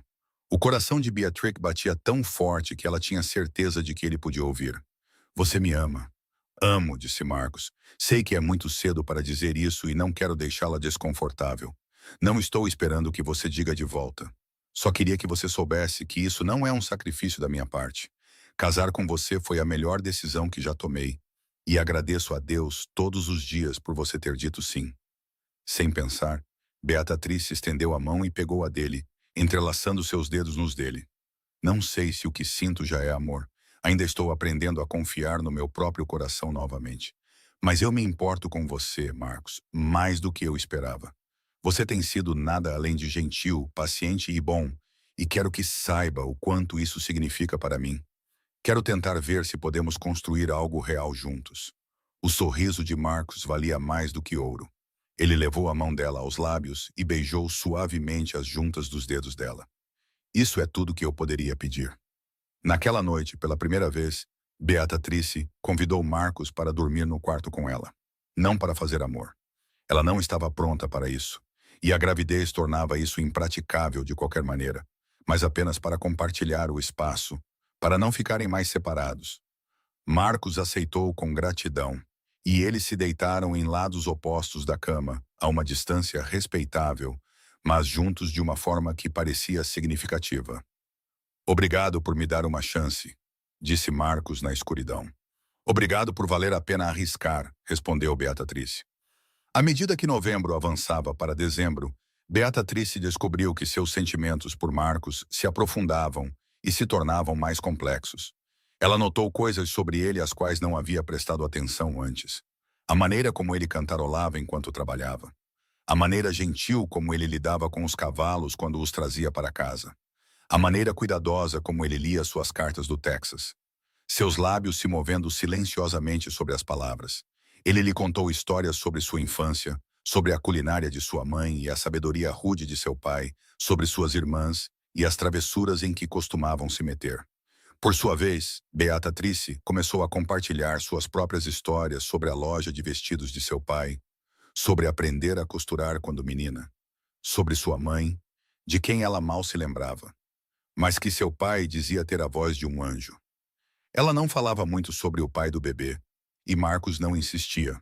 O coração de Beatrix batia tão forte que ela tinha certeza de que ele podia ouvir. Você me ama. Amo, disse Marcos. Sei que é muito cedo para dizer isso e não quero deixá-la desconfortável. Não estou esperando que você diga de volta. Só queria que você soubesse que isso não é um sacrifício da minha parte. Casar com você foi a melhor decisão que já tomei. E agradeço a Deus todos os dias por você ter dito sim. Sem pensar, Beatriz estendeu a mão e pegou a dele, entrelaçando seus dedos nos dele. Não sei se o que sinto já é amor. Ainda estou aprendendo a confiar no meu próprio coração novamente. Mas eu me importo com você, Marcos, mais do que eu esperava. Você tem sido nada além de gentil, paciente e bom, e quero que saiba o quanto isso significa para mim. Quero tentar ver se podemos construir algo real juntos. O sorriso de Marcos valia mais do que ouro. Ele levou a mão dela aos lábios e beijou suavemente as juntas dos dedos dela. Isso é tudo que eu poderia pedir. Naquela noite, pela primeira vez, Beatrice convidou Marcos para dormir no quarto com ela. Não para fazer amor. Ela não estava pronta para isso. E a gravidez tornava isso impraticável de qualquer maneira, mas apenas para compartilhar o espaço, para não ficarem mais separados. Marcos aceitou com gratidão, e eles se deitaram em lados opostos da cama, a uma distância respeitável, mas juntos de uma forma que parecia significativa. Obrigado por me dar uma chance, disse Marcos na escuridão. Obrigado por valer a pena arriscar, respondeu Beatriz. À medida que novembro avançava para dezembro, Beatriz descobriu que seus sentimentos por Marcos se aprofundavam e se tornavam mais complexos. Ela notou coisas sobre ele às quais não havia prestado atenção antes. A maneira como ele cantarolava enquanto trabalhava. A maneira gentil como ele lidava com os cavalos quando os trazia para casa. A maneira cuidadosa como ele lia suas cartas do Texas. Seus lábios se movendo silenciosamente sobre as palavras. Ele lhe contou histórias sobre sua infância, sobre a culinária de sua mãe e a sabedoria rude de seu pai, sobre suas irmãs e as travessuras em que costumavam se meter. Por sua vez, Beatriz começou a compartilhar suas próprias histórias sobre a loja de vestidos de seu pai, sobre aprender a costurar quando menina, sobre sua mãe, de quem ela mal se lembrava, mas que seu pai dizia ter a voz de um anjo. Ela não falava muito sobre o pai do bebê, e Marcos não insistia.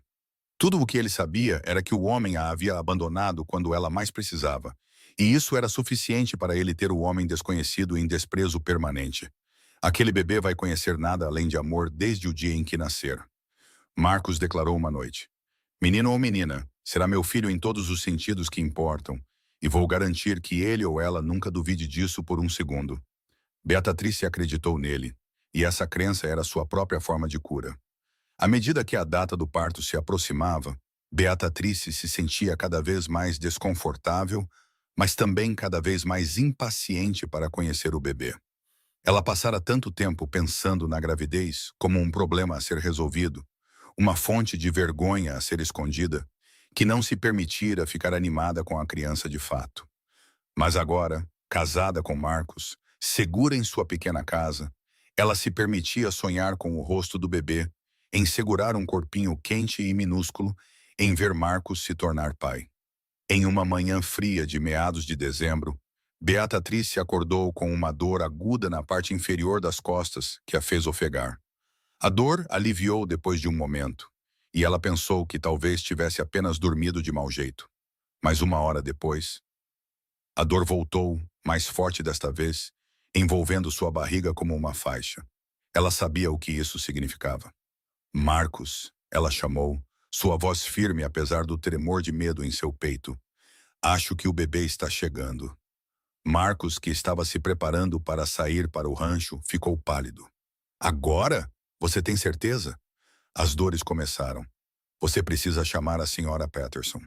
Tudo o que ele sabia era que o homem a havia abandonado quando ela mais precisava, e isso era suficiente para ele ter o homem desconhecido em desprezo permanente. Aquele bebê vai conhecer nada além de amor desde o dia em que nascer. Marcos declarou uma noite. Menino ou menina, será meu filho em todos os sentidos que importam, e vou garantir que ele ou ela nunca duvide disso por um segundo. Beatriz acreditou nele, e essa crença era sua própria forma de cura. À medida que a data do parto se aproximava, Beatriz se sentia cada vez mais desconfortável, mas também cada vez mais impaciente para conhecer o bebê. Ela passara tanto tempo pensando na gravidez como um problema a ser resolvido, uma fonte de vergonha a ser escondida, que não se permitira ficar animada com a criança de fato. Mas agora, casada com Marcos, segura em sua pequena casa, ela se permitia sonhar com o rosto do bebê, em segurar um corpinho quente e minúsculo, em ver Marcos se tornar pai. Em uma manhã fria de meados de dezembro, Beatriz se acordou com uma dor aguda na parte inferior das costas que a fez ofegar. A dor aliviou depois de um momento, e ela pensou que talvez tivesse apenas dormido de mau jeito. Mas uma hora depois, a dor voltou, mais forte desta vez, envolvendo sua barriga como uma faixa. Ela sabia o que isso significava. Marcos, ela chamou, sua voz firme apesar do tremor de medo em seu peito. Acho que o bebê está chegando. Marcos, que estava se preparando para sair para o rancho, ficou pálido. Agora? Você tem certeza? As dores começaram. Você precisa chamar a senhora Patterson.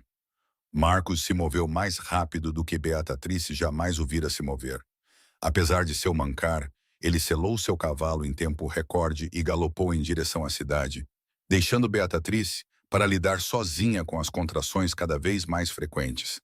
Marcos se moveu mais rápido do que Beatrice jamais o vira se mover. Apesar de seu mancar, ele selou seu cavalo em tempo recorde e galopou em direção à cidade, deixando Beatrice para lidar sozinha com as contrações cada vez mais frequentes.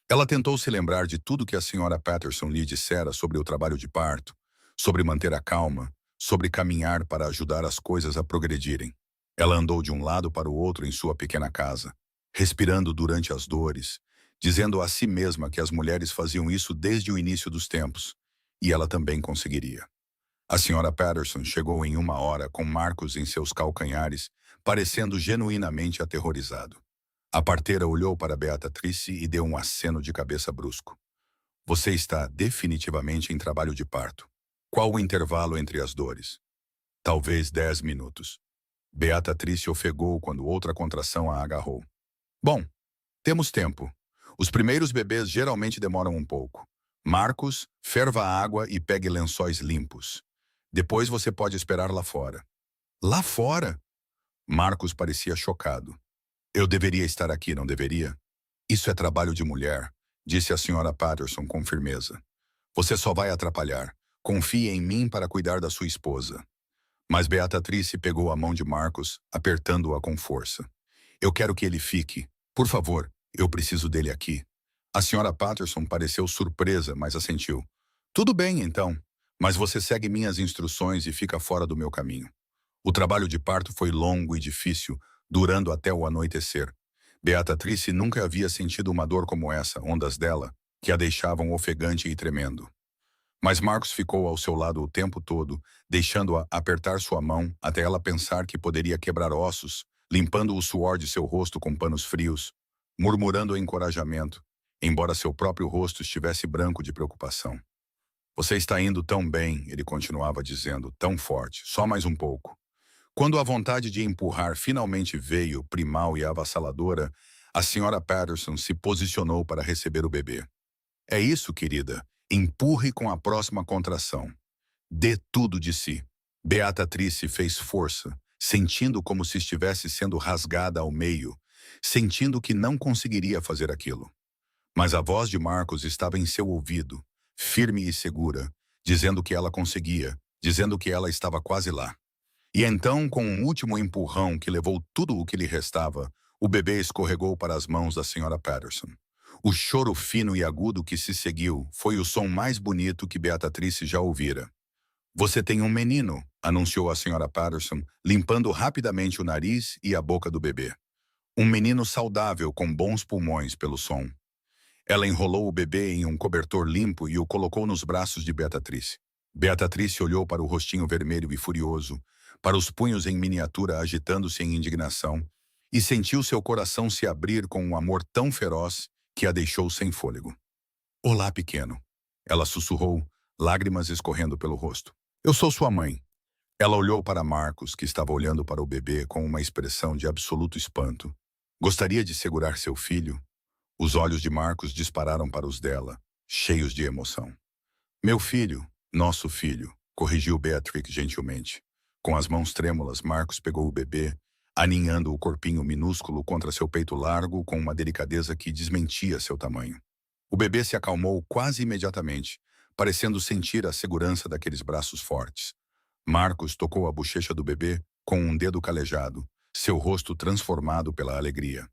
Ela tentou se lembrar de tudo que a senhora Patterson lhe dissera sobre o trabalho de parto, sobre manter a calma, sobre caminhar para ajudar as coisas a progredirem. Ela andou de um lado para o outro em sua pequena casa, respirando durante as dores, dizendo a si mesma que as mulheres faziam isso desde o início dos tempos, e ela também conseguiria. A senhora Patterson chegou em 1 hora com Marcos em seus calcanhares, parecendo genuinamente aterrorizado. A parteira olhou para Beatrice e deu um aceno de cabeça brusco. Você está definitivamente em trabalho de parto. Qual o intervalo entre as dores? Talvez 10 minutos. Beatrice ofegou quando outra contração a agarrou. Bom, temos tempo. Os primeiros bebês geralmente demoram um pouco. Marcos, ferva a água e pegue lençóis limpos. Depois você pode esperar lá fora. Lá fora? Marcos parecia chocado. Eu deveria estar aqui, não deveria? Isso é trabalho de mulher, disse a senhora Patterson com firmeza. Você só vai atrapalhar. Confie em mim para cuidar da sua esposa. Mas Beatrice pegou a mão de Marcos, apertando-a com força. Eu quero que ele fique. Por favor, eu preciso dele aqui. A senhora Patterson pareceu surpresa, mas assentiu. Tudo bem, então. Mas você segue minhas instruções e fica fora do meu caminho. O trabalho de parto foi longo e difícil, durando até o anoitecer. Beatrice nunca havia sentido uma dor como essa, ondas dela, que a deixavam ofegante e tremendo. Mas Marcos ficou ao seu lado o tempo todo, deixando-a apertar sua mão até ela pensar que poderia quebrar ossos, limpando o suor de seu rosto com panos frios, murmurando encorajamento, embora seu próprio rosto estivesse branco de preocupação. Você está indo tão bem, ele continuava dizendo, tão forte, só mais um pouco. Quando a vontade de empurrar finalmente veio, primal e avassaladora, a senhora Patterson se posicionou para receber o bebê. É isso, querida. Empurre com a próxima contração. Dê tudo de si. Beatrice fez força, sentindo como se estivesse sendo rasgada ao meio, sentindo que não conseguiria fazer aquilo. Mas a voz de Marcos estava em seu ouvido, firme e segura, dizendo que ela conseguia, dizendo que ela estava quase lá. E então, com um último empurrão que levou tudo o que lhe restava, o bebê escorregou para as mãos da senhora Patterson. O choro fino e agudo que se seguiu foi o som mais bonito que Beatrice já ouvira. Você tem um menino, anunciou a senhora Patterson, limpando rapidamente o nariz e a boca do bebê. Um menino saudável com bons pulmões pelo som. Ela enrolou o bebê em um cobertor limpo e o colocou nos braços de Beatrice. Beatrice olhou para o rostinho vermelho e furioso, para os punhos em miniatura agitando-se em indignação, e sentiu seu coração se abrir com um amor tão feroz que a deixou sem fôlego. Olá, pequeno. Ela sussurrou, lágrimas escorrendo pelo rosto. Eu sou sua mãe. Ela olhou para Marcos, que estava olhando para o bebê com uma expressão de absoluto espanto. Gostaria de segurar seu filho? Os olhos de Marcos dispararam para os dela, cheios de emoção. Meu filho, nosso filho, corrigiu Beatrix gentilmente. Com as mãos trêmulas, Marcos pegou o bebê, aninhando o corpinho minúsculo contra seu peito largo com uma delicadeza que desmentia seu tamanho. O bebê se acalmou quase imediatamente, parecendo sentir a segurança daqueles braços fortes. Marcos tocou a bochecha do bebê com um dedo calejado, seu rosto transformado pela alegria.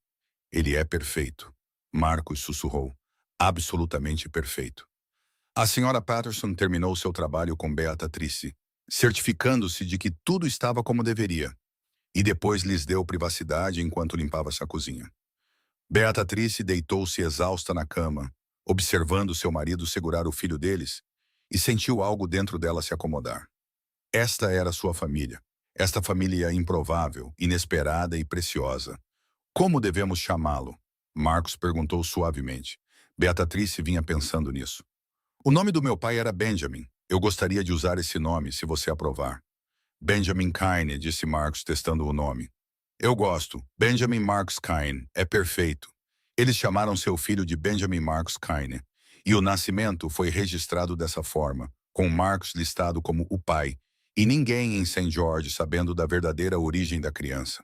Ele é perfeito, Marcos sussurrou. Absolutamente perfeito. A senhora Patterson terminou seu trabalho com Beatrice, certificando-se de que tudo estava como deveria, e depois lhes deu privacidade enquanto limpava-se a cozinha. Beatrice deitou-se exausta na cama, observando seu marido segurar o filho deles, e sentiu algo dentro dela se acomodar. Esta era sua família, esta família improvável, inesperada e preciosa. Como devemos chamá-lo? Marcos perguntou suavemente. Beatrice vinha pensando nisso. O nome do meu pai era Benjamin. Eu gostaria de usar esse nome, se você aprovar. Benjamin Kine, disse Marcos, testando o nome. Eu gosto. Benjamin Marcos Kine. É perfeito. Eles chamaram seu filho de Benjamin Marcos Kine, e o nascimento foi registrado dessa forma, com Marcos listado como o pai, e ninguém em St. George sabendo da verdadeira origem da criança.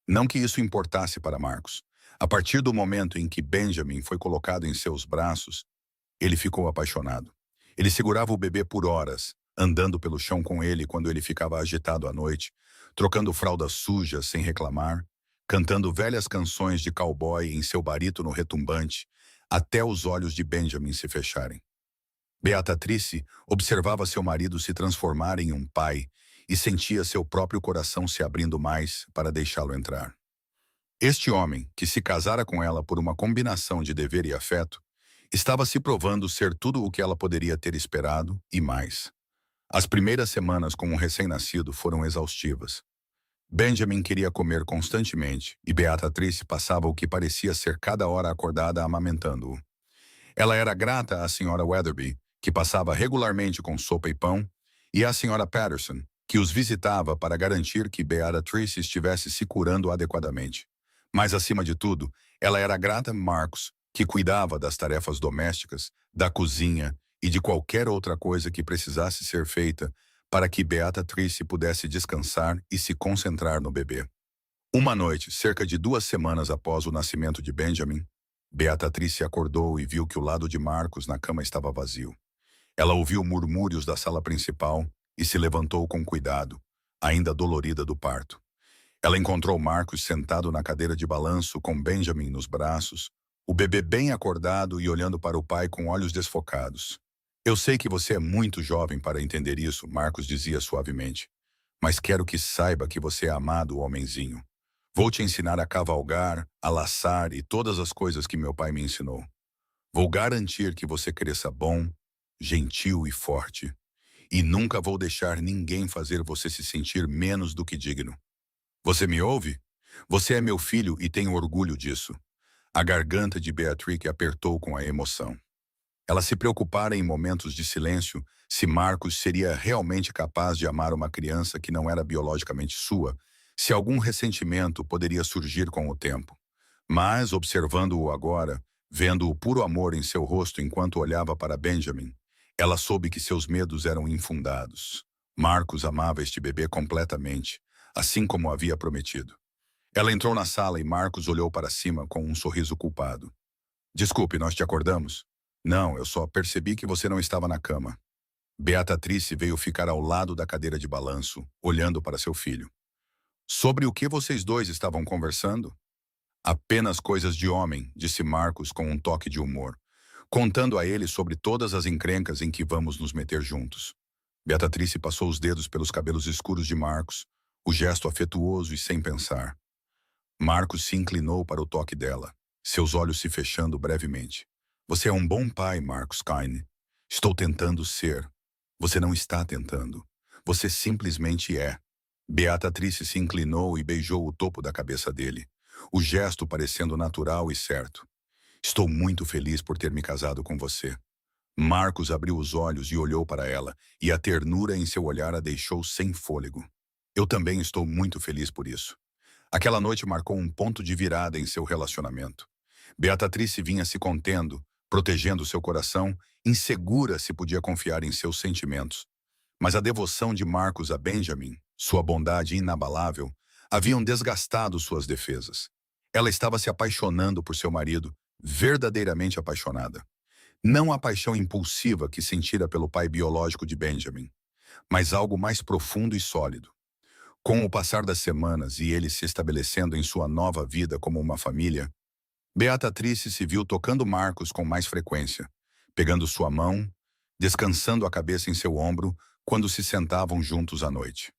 Não que isso importasse para Marcos. A partir do momento em que Benjamin foi colocado em seus braços, ele ficou apaixonado. Ele segurava o bebê por horas, andando pelo chão com ele quando ele ficava agitado à noite, trocando fraldas sujas sem reclamar, cantando velhas canções de cowboy em seu barítono retumbante, até os olhos de Benjamin se fecharem. Beatrice observava seu marido se transformar em um pai e sentia seu próprio coração se abrindo mais para deixá-lo entrar. Este homem, que se casara com ela por uma combinação de dever e afeto, estava se provando ser tudo o que ela poderia ter esperado e mais. As primeiras semanas com um recém-nascido foram exaustivas. Benjamin queria comer constantemente e Beatrice passava o que parecia ser cada hora acordada amamentando-o. Ela era grata à senhora Weatherby, que passava regularmente com sopa e pão, e à senhora Patterson, que os visitava para garantir que Beatrice estivesse se curando adequadamente. Mas, acima de tudo, ela era grata a Marcos, que cuidava das tarefas domésticas, da cozinha e de qualquer outra coisa que precisasse ser feita para que Beatrice pudesse descansar e se concentrar no bebê. Uma noite, cerca de 2 semanas após o nascimento de Benjamin, Beatrice acordou e viu que o lado de Marcos na cama estava vazio. Ela ouviu murmúrios da sala principal e se levantou com cuidado, ainda dolorida do parto. Ela encontrou Marcos sentado na cadeira de balanço com Benjamin nos braços, o bebê bem acordado e olhando para o pai com olhos desfocados. Eu sei que você é muito jovem para entender isso, Marcos dizia suavemente, mas quero que saiba que você é amado, homenzinho. Vou te ensinar a cavalgar, a laçar e todas as coisas que meu pai me ensinou. Vou garantir que você cresça bom, gentil e forte. E nunca vou deixar ninguém fazer você se sentir menos do que digno. Você me ouve? Você é meu filho e tenho orgulho disso. A garganta de Beatrice apertou com a emoção. Ela se preocupara em momentos de silêncio se Marcos seria realmente capaz de amar uma criança que não era biologicamente sua, se algum ressentimento poderia surgir com o tempo. Mas, observando-o agora, vendo o puro amor em seu rosto enquanto olhava para Benjamin, ela soube que seus medos eram infundados. Marcos amava este bebê completamente, assim como havia prometido. Ela entrou na sala e Marcos olhou para cima com um sorriso culpado. Desculpe, nós te acordamos? Não, eu só percebi que você não estava na cama. Beatrice veio ficar ao lado da cadeira de balanço, olhando para seu filho. Sobre o que vocês dois estavam conversando? Apenas coisas de homem, disse Marcos com um toque de humor, contando a ele sobre todas as encrencas em que vamos nos meter juntos. Beatrice passou os dedos pelos cabelos escuros de Marcos, o gesto afetuoso e sem pensar. Marcos se inclinou para o toque dela, seus olhos se fechando brevemente. Você é um bom pai, Marcos Kine. Estou tentando ser. Você não está tentando. Você simplesmente é. Beatrice se inclinou e beijou o topo da cabeça dele, o gesto parecendo natural e certo. Estou muito feliz por ter me casado com você. Marcos abriu os olhos e olhou para ela, e a ternura em seu olhar a deixou sem fôlego. Eu também estou muito feliz por isso. Aquela noite marcou um ponto de virada em seu relacionamento. Beatrice vinha se contendo, protegendo seu coração, insegura se podia confiar em seus sentimentos. Mas a devoção de Marcos a Benjamin, sua bondade inabalável, haviam desgastado suas defesas. Ela estava se apaixonando por seu marido, verdadeiramente apaixonada. Não a paixão impulsiva que sentira pelo pai biológico de Benjamin, mas algo mais profundo e sólido. Com o passar das semanas e ele se estabelecendo em sua nova vida como uma família, Beatrice se viu tocando Marcos com mais frequência, pegando sua mão, descansando a cabeça em seu ombro quando se sentavam juntos à noite.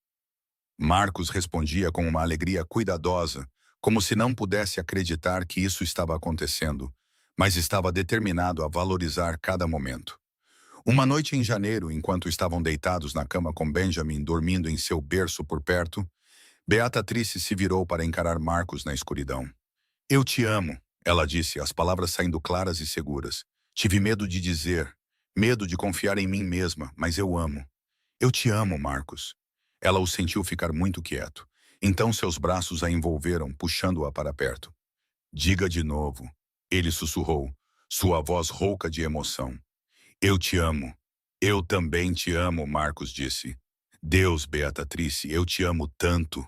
Marcos respondia com uma alegria cuidadosa, como se não pudesse acreditar que isso estava acontecendo, mas estava determinado a valorizar cada momento. Uma noite em janeiro, enquanto estavam deitados na cama com Benjamin dormindo em seu berço por perto, Beatrice se virou para encarar Marcos na escuridão. Eu te amo, ela disse, as palavras saindo claras e seguras. Tive medo de dizer, medo de confiar em mim mesma, mas eu amo. Eu te amo, Marcos. Ela o sentiu ficar muito quieto. Então seus braços a envolveram, puxando-a para perto. Diga de novo, ele sussurrou, sua voz rouca de emoção. Eu te amo. Eu também te amo, Marcos disse. Deus, Beatrice, eu te amo tanto.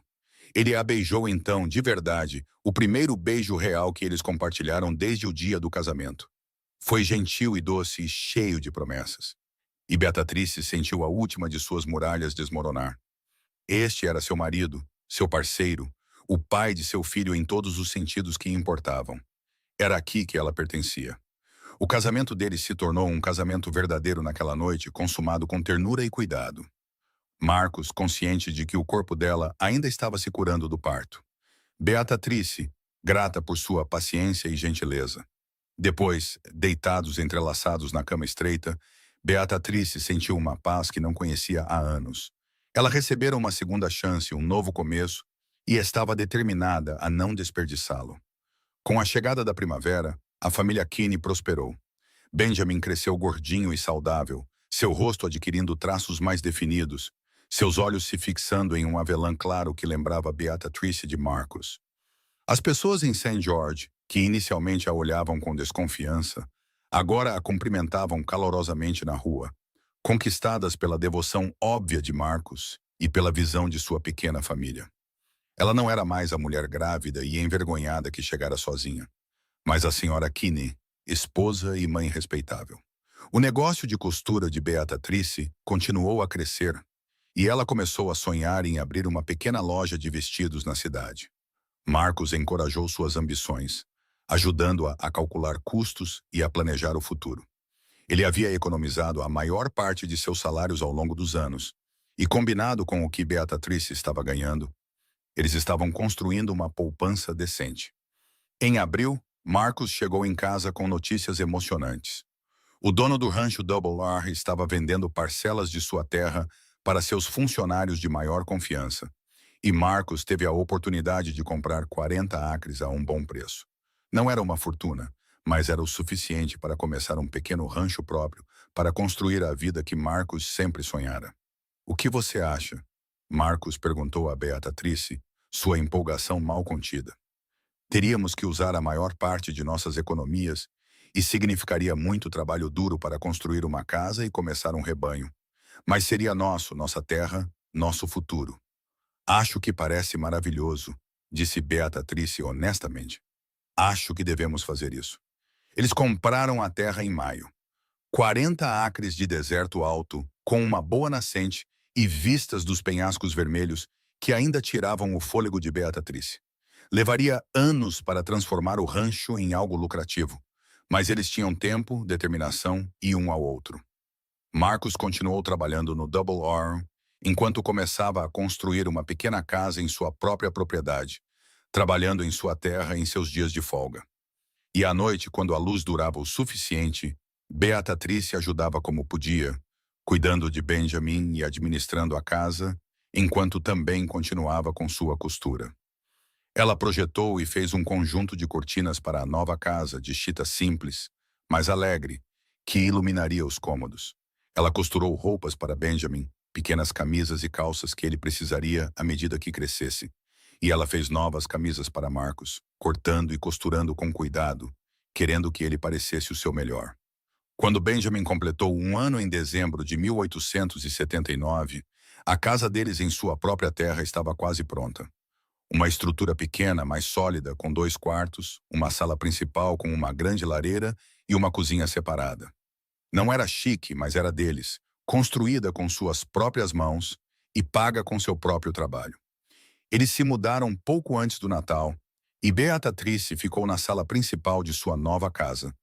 Ele a beijou então, de verdade, o primeiro beijo real que eles compartilharam desde o dia do casamento. Foi gentil e doce e cheio de promessas. E Beatrice sentiu a última de suas muralhas desmoronar. Este era seu marido, seu parceiro, o pai de seu filho em todos os sentidos que importavam. Era aqui que ela pertencia. O casamento deles se tornou um casamento verdadeiro naquela noite, consumado com ternura e cuidado. Marcos, consciente de que o corpo dela ainda estava se curando do parto. Beatrice, grata por sua paciência e gentileza. Depois, deitados entrelaçados na cama estreita, Beatrice sentiu uma paz que não conhecia há anos. Ela recebera uma segunda chance, um novo começo, e estava determinada a não desperdiçá-lo. Com a chegada da primavera, a família Kinney prosperou. Benjamin cresceu gordinho e saudável, seu rosto adquirindo traços mais definidos, seus olhos se fixando em um avelã claro que lembrava Beatrice de Marcos. As pessoas em St. George, que inicialmente a olhavam com desconfiança, agora a cumprimentavam calorosamente na rua, conquistadas pela devoção óbvia de Marcos e pela visão de sua pequena família. Ela não era mais a mulher grávida e envergonhada que chegara sozinha, mas a senhora Kinney, esposa e mãe respeitável. O negócio de costura de Beatrice continuou a crescer, e ela começou a sonhar em abrir uma pequena loja de vestidos na cidade. Marcos encorajou suas ambições, ajudando-a a calcular custos e a planejar o futuro. Ele havia economizado a maior parte de seus salários ao longo dos anos, e combinado com o que Beatrice estava ganhando, eles estavam construindo uma poupança decente. Em abril, Marcos chegou em casa com notícias emocionantes. O dono do rancho Double R estava vendendo parcelas de sua terra para seus funcionários de maior confiança, e Marcos teve a oportunidade de comprar 40 acres a um bom preço. Não era uma fortuna, mas era o suficiente para começar um pequeno rancho próprio para construir a vida que Marcos sempre sonhara. "O que você acha?" Marcos perguntou a Beatrice, sua empolgação mal contida. "Teríamos que usar a maior parte de nossas economias e significaria muito trabalho duro para construir uma casa e começar um rebanho. Mas seria nossa terra, nosso futuro." "Acho que parece maravilhoso", disse Beatrice honestamente. "Acho que devemos fazer isso." Eles compraram a terra em maio. 40 acres de deserto alto, com uma boa nascente e vistas dos penhascos vermelhos que ainda tiravam o fôlego de Beatrice. Levaria anos para transformar o rancho em algo lucrativo, mas eles tinham tempo, determinação e um ao outro. Marcos continuou trabalhando no Double R, enquanto começava a construir uma pequena casa em sua própria propriedade, trabalhando em sua terra em seus dias de folga. E à noite, quando a luz durava o suficiente, Beatrice ajudava como podia, cuidando de Benjamin e administrando a casa, enquanto também continuava com sua costura. Ela projetou e fez um conjunto de cortinas para a nova casa de chita simples, mas alegre, que iluminaria os cômodos. Ela costurou roupas para Benjamin, pequenas camisas e calças que ele precisaria à medida que crescesse. E ela fez novas camisas para Marcos, cortando e costurando com cuidado, querendo que ele parecesse o seu melhor. Quando Benjamin completou 1 ano em dezembro de 1879, a casa deles em sua própria terra estava quase pronta. Uma estrutura pequena, mas sólida, com 2 quartos, uma sala principal com uma grande lareira e uma cozinha separada. Não era chique, mas era deles, construída com suas próprias mãos e paga com seu próprio trabalho. Eles se mudaram pouco antes do Natal, e Beatrice ficou na sala principal de sua nova casa,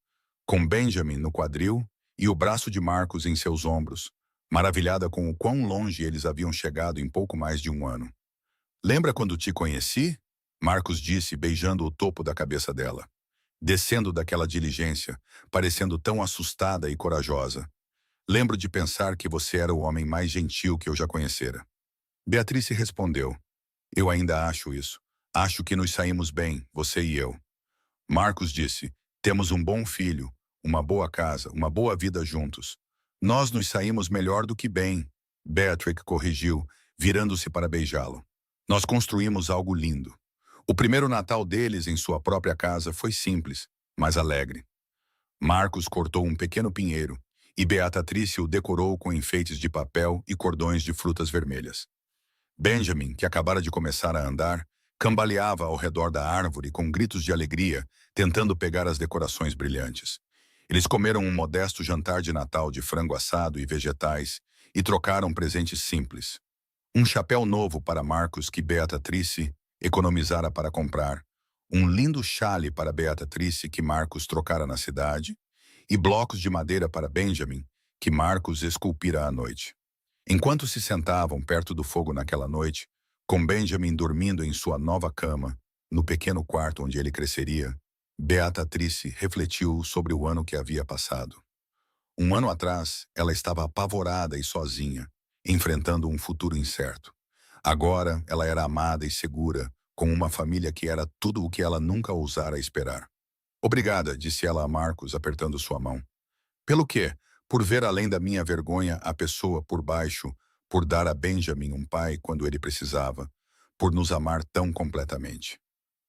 com Benjamin no quadril e o braço de Marcos em seus ombros, maravilhada com o quão longe eles haviam chegado em pouco mais de 1 ano. "Lembra quando te conheci?" Marcos disse, beijando o topo da cabeça dela, descendo daquela diligência, parecendo tão assustada e corajosa. "Lembro de pensar que você era o homem mais gentil que eu já conhecera." Beatrice respondeu, "Eu ainda acho isso. Acho que nos saímos bem, você e eu." Marcos disse, "Temos um bom filho, uma boa casa, uma boa vida juntos." "Nós nos saímos melhor do que bem", Beatrice corrigiu, virando-se para beijá-lo. "Nós construímos algo lindo." O primeiro Natal deles em sua própria casa foi simples, mas alegre. Marcos cortou um pequeno pinheiro, e Beatrice o decorou com enfeites de papel e cordões de frutas vermelhas. Benjamin, que acabara de começar a andar, cambaleava ao redor da árvore com gritos de alegria, tentando pegar as decorações brilhantes. Eles comeram um modesto jantar de Natal de frango assado e vegetais e trocaram presentes simples. Um chapéu novo para Marcos que Beatrice economizara para comprar, um lindo chale para Beatrice que Marcos trocara na cidade, e blocos de madeira para Benjamin, que Marcos esculpira à noite. Enquanto se sentavam perto do fogo naquela noite, com Benjamin dormindo em sua nova cama, no pequeno quarto onde ele cresceria, Beatrice refletiu sobre o ano que havia passado. Um ano atrás, ela estava apavorada e sozinha, enfrentando um futuro incerto. Agora, ela era amada e segura, com uma família que era tudo o que ela nunca ousara esperar. Obrigada, disse ela a Marcos, apertando sua mão. Pelo quê? Por ver além da minha vergonha a pessoa por baixo, por dar a Benjamin um pai quando ele precisava, por nos amar tão completamente.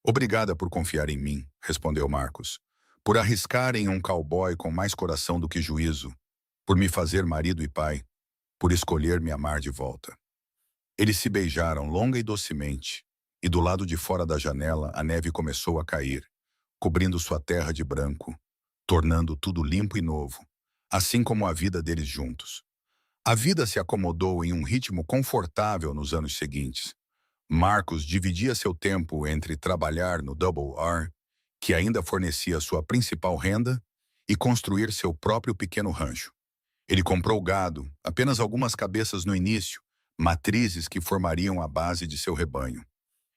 Obrigada por confiar em mim, respondeu Marcos. Por arriscar em um cowboy com mais coração do que juízo, por me fazer marido e pai, por escolher me amar de volta. Eles se beijaram longa e docemente, e do lado de fora da janela a neve começou a cair, cobrindo sua terra de branco, tornando tudo limpo e novo, assim como a vida deles juntos. A vida se acomodou em um ritmo confortável nos anos seguintes. Marcos dividia seu tempo entre trabalhar no Double R, que ainda fornecia sua principal renda, e construir seu próprio pequeno rancho. Ele comprou gado, apenas algumas cabeças no início, matrizes que formariam a base de seu rebanho.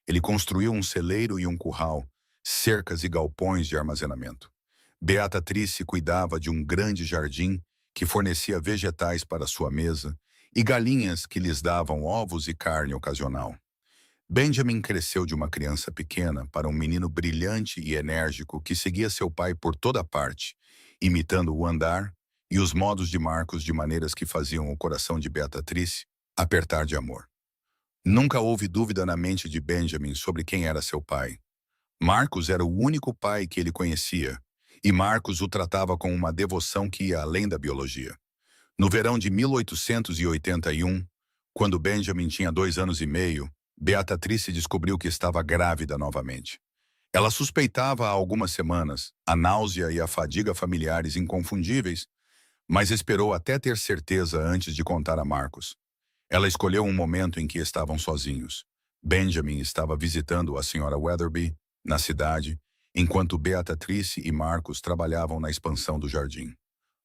Ele construiu um celeiro e um curral, cercas e galpões de armazenamento. Beatrice cuidava de um grande jardim que fornecia vegetais para sua mesa e galinhas que lhes davam ovos e carne ocasional. Benjamin cresceu de uma criança pequena para um menino brilhante e enérgico que seguia seu pai por toda parte, imitando o andar e os modos de Marcos de maneiras que faziam o coração de Beatrice apertar de amor. Nunca houve dúvida na mente de Benjamin sobre quem era seu pai. Marcos era o único pai que ele conhecia, e Marcos o tratava com uma devoção que ia além da biologia. No verão de 1881, quando Benjamin tinha 2 anos e meio, Beatrice descobriu que estava grávida novamente. Ela suspeitava há algumas semanas, a náusea e a fadiga familiares inconfundíveis, mas esperou até ter certeza antes de contar a Marcos. Ela escolheu um momento em que estavam sozinhos. Benjamin estava visitando a Sra. Weatherby, na cidade, enquanto Beatrice e Marcos trabalhavam na expansão do jardim.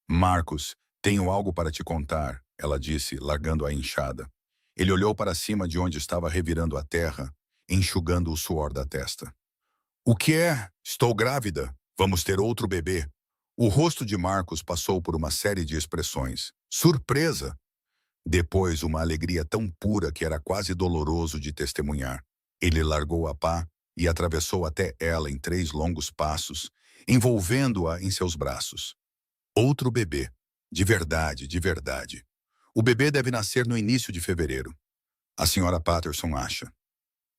Marcos, tenho algo para te contar, ela disse, largando a enxada. Ele olhou para cima de onde estava revirando a terra, enxugando o suor da testa. O que é? Estou grávida. Vamos ter outro bebê. O rosto de Marcos passou por uma série de expressões. Surpresa! Depois, uma alegria tão pura que era quase doloroso de testemunhar. Ele largou a pá e atravessou até ela em 3 longos passos, envolvendo-a em seus braços. Outro bebê. De verdade, de verdade. O bebê deve nascer no início de fevereiro. A Sra. Patterson acha.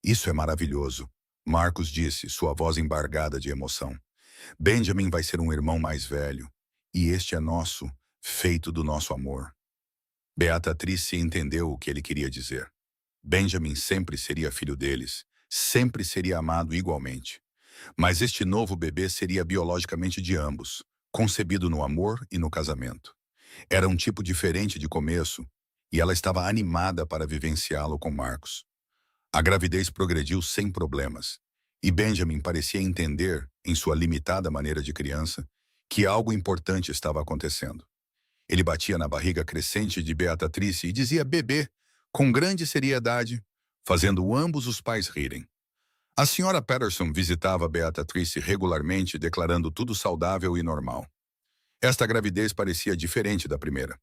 Isso é maravilhoso, Marcos disse, sua voz embargada de emoção. Benjamin vai ser um irmão mais velho, e este é nosso, feito do nosso amor. Beatrice entendeu o que ele queria dizer. Benjamin sempre seria filho deles, sempre seria amado igualmente. Mas este novo bebê seria biologicamente de ambos, concebido no amor e no casamento. Era um tipo diferente de começo, e ela estava animada para vivenciá-lo com Marcos. A gravidez progrediu sem problemas, e Benjamin parecia entender, em sua limitada maneira de criança, que algo importante estava acontecendo. Ele batia na barriga crescente de Beatrice e dizia bebê, com grande seriedade, fazendo ambos os pais rirem. A Sra. Patterson visitava Beatrice regularmente, declarando tudo saudável e normal. Esta gravidez parecia diferente da primeira.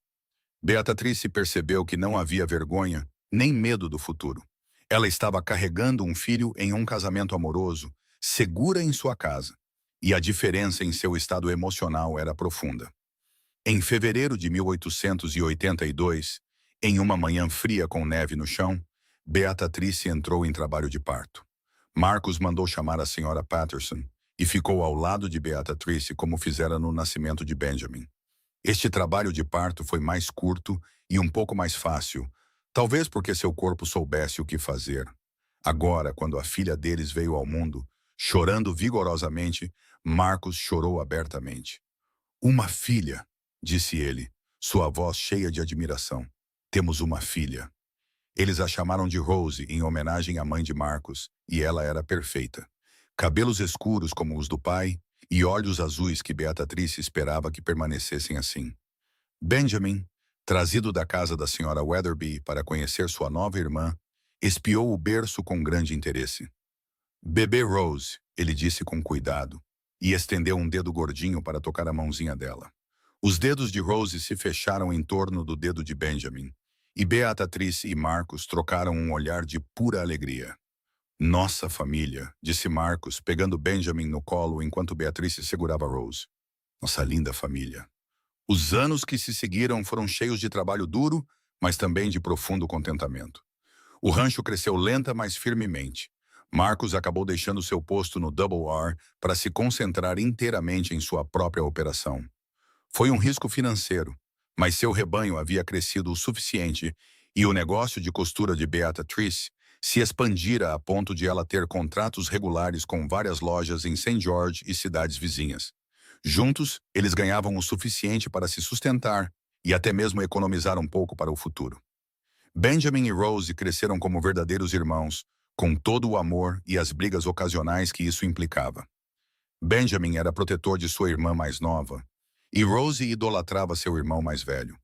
Beatrice percebeu que não havia vergonha nem medo do futuro. Ela estava carregando um filho em um casamento amoroso, segura em sua casa, e a diferença em seu estado emocional era profunda. Em fevereiro de 1882, em uma manhã fria com neve no chão, Beatrice entrou em trabalho de parto. Marcos mandou chamar a Sra. Patterson e ficou ao lado de Beatrice como fizera no nascimento de Benjamin. Este trabalho de parto foi mais curto e um pouco mais fácil, Talvez porque seu corpo soubesse o que fazer. Agora, quando a filha deles veio ao mundo, chorando vigorosamente, Marcos chorou abertamente. Uma filha, disse ele, sua voz cheia de admiração. Temos uma filha. Eles a chamaram de Rose em homenagem à mãe de Marcos, e ela era perfeita. Cabelos escuros como os do pai e olhos azuis que Beatriz esperava que permanecessem assim. Benjamin, trazido da casa da senhora Weatherby para conhecer sua nova irmã, espiou o berço com grande interesse. Bebê Rose, ele disse com cuidado, e estendeu um dedo gordinho para tocar a mãozinha dela. Os dedos de Rose se fecharam em torno do dedo de Benjamin, e Beatriz e Marcos trocaram um olhar de pura alegria. Nossa família, disse Marcos, pegando Benjamin no colo enquanto Beatriz segurava Rose. Nossa linda família. Os anos que se seguiram foram cheios de trabalho duro, mas também de profundo contentamento. O rancho cresceu lenta, mas firmemente. Marcos acabou deixando seu posto no Double R para se concentrar inteiramente em sua própria operação. Foi um risco financeiro, mas seu rebanho havia crescido o suficiente e o negócio de costura de Beatriz se expandira a ponto de ela ter contratos regulares com várias lojas em St. George e cidades vizinhas. Juntos, eles ganhavam o suficiente para se sustentar e até mesmo economizar um pouco para o futuro. Benjamin e Rose cresceram como verdadeiros irmãos, com todo o amor e as brigas ocasionais que isso implicava. Benjamin era protetor de sua irmã mais nova, e Rose idolatrava seu irmão mais velho.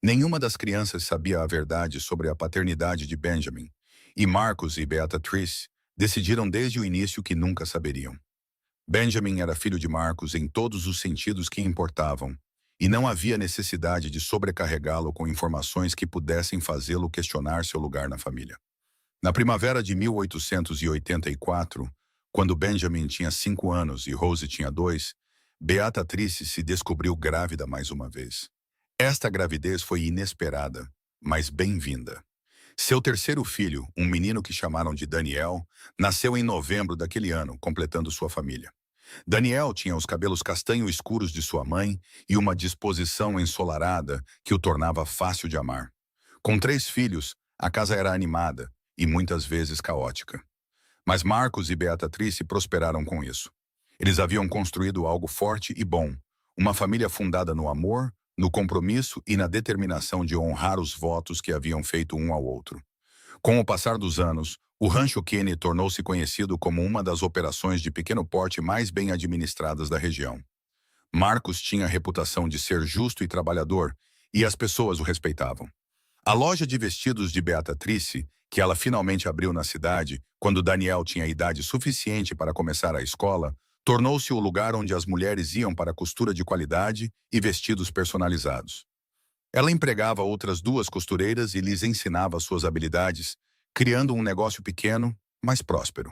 Nenhuma das crianças sabia a verdade sobre a paternidade de Benjamin, e Marcos e Beatriz decidiram desde o início que nunca saberiam. Benjamin era filho de Marcos em todos os sentidos que importavam, e não havia necessidade de sobrecarregá-lo com informações que pudessem fazê-lo questionar seu lugar na família. Na primavera de 1884, quando Benjamin tinha 5 anos e Rose tinha 2, Beatriz se descobriu grávida mais uma vez. Esta gravidez foi inesperada, mas bem-vinda. Seu terceiro filho, um menino que chamaram de Daniel, nasceu em novembro daquele ano, completando sua família. Daniel tinha os cabelos castanho escuros de sua mãe e uma disposição ensolarada que o tornava fácil de amar. Com 3 filhos, a casa era animada e muitas vezes caótica. Mas Marcos e Beatriz se prosperaram com isso. Eles haviam construído algo forte e bom, uma família fundada no amor, no compromisso e na determinação de honrar os votos que haviam feito um ao outro. Com o passar dos anos, o Rancho Kenny tornou-se conhecido como uma das operações de pequeno porte mais bem administradas da região. Marcos tinha a reputação de ser justo e trabalhador, e as pessoas o respeitavam. A loja de vestidos de Beatriz, que ela finalmente abriu na cidade, quando Daniel tinha idade suficiente para começar a escola, tornou-se o lugar onde as mulheres iam para costura de qualidade e vestidos personalizados. Ela empregava outras 2 costureiras e lhes ensinava suas habilidades, criando um negócio pequeno, mas próspero.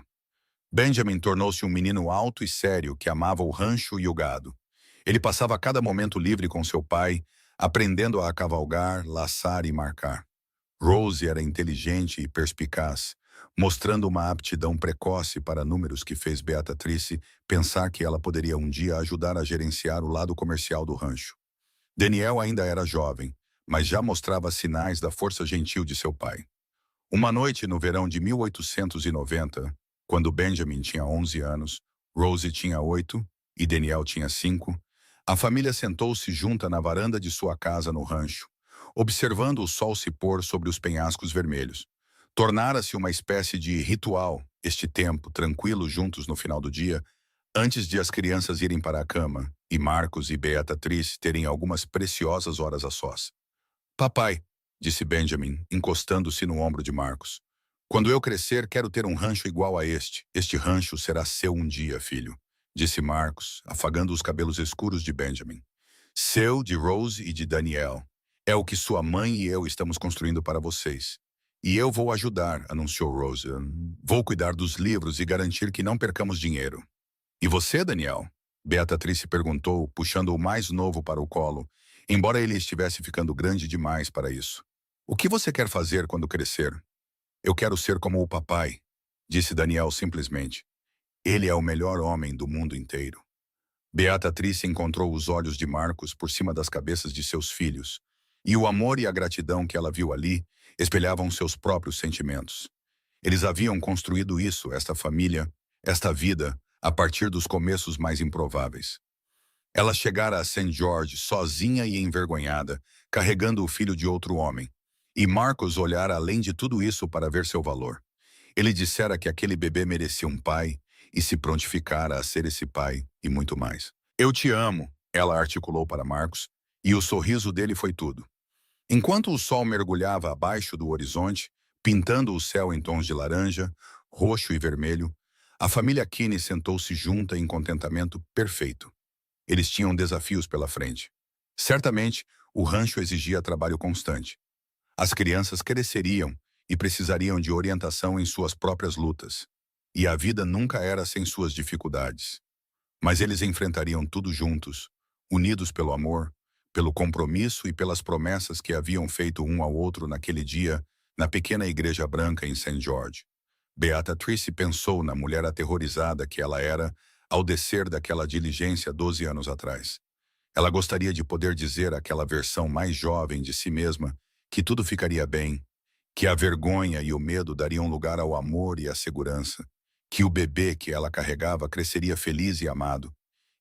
Benjamin tornou-se um menino alto e sério que amava o rancho e o gado. Ele passava cada momento livre com seu pai, aprendendo a cavalgar, laçar e marcar. Rose era inteligente e perspicaz, mostrando uma aptidão precoce para números que fez Beatriz pensar que ela poderia um dia ajudar a gerenciar o lado comercial do rancho. Daniel ainda era jovem, mas já mostrava sinais da força gentil de seu pai. Uma noite no verão de 1890, quando Benjamin tinha 11 anos, Rose tinha 8 e Daniel tinha 5, a família sentou-se junta na varanda de sua casa no rancho, observando o sol se pôr sobre os penhascos vermelhos. Tornara-se uma espécie de ritual, este tempo tranquilo juntos no final do dia, antes de as crianças irem para a cama e Marcos e Beatriz terem algumas preciosas horas a sós. Papai, disse Benjamin, encostando-se no ombro de Marcos. Quando eu crescer, quero ter um rancho igual a este. Este rancho será seu um dia, filho, disse Marcos, afagando os cabelos escuros de Benjamin. Seu, de Rose e de Daniel. É o que sua mãe e eu estamos construindo para vocês. E eu vou ajudar, anunciou Rose. Vou cuidar dos livros e garantir que não percamos dinheiro. E você, Daniel? Beatriz se perguntou, puxando o mais novo para o colo, embora ele estivesse ficando grande demais para isso. O que você quer fazer quando crescer? Eu quero ser como o papai, disse Daniel simplesmente. Ele é o melhor homem do mundo inteiro. Beatriz encontrou os olhos de Marcos por cima das cabeças de seus filhos, e o amor e a gratidão que ela viu ali espelhavam seus próprios sentimentos. Eles haviam construído isso, esta família, esta vida, a partir dos começos mais improváveis. Ela chegara a St. George sozinha e envergonhada, carregando o filho de outro homem. E Marcos olhara além de tudo isso para ver seu valor. Ele dissera que aquele bebê merecia um pai e se prontificara a ser esse pai e muito mais. Eu te amo, ela articulou para Marcos, e o sorriso dele foi tudo. Enquanto o sol mergulhava abaixo do horizonte, pintando o céu em tons de laranja, roxo e vermelho, a família Kinney sentou-se junta em contentamento perfeito. Eles tinham desafios pela frente. Certamente, o rancho exigia trabalho constante. As crianças cresceriam e precisariam de orientação em suas próprias lutas. E a vida nunca era sem suas dificuldades. Mas eles enfrentariam tudo juntos, unidos pelo amor, pelo compromisso e pelas promessas que haviam feito um ao outro naquele dia, na pequena igreja branca em St. George. Beata Tracy pensou na mulher aterrorizada que ela era ao descer daquela diligência 12 anos atrás. Ela gostaria de poder dizer àquela versão mais jovem de si mesma que tudo ficaria bem, que a vergonha e o medo dariam lugar ao amor e à segurança, que o bebê que ela carregava cresceria feliz e amado,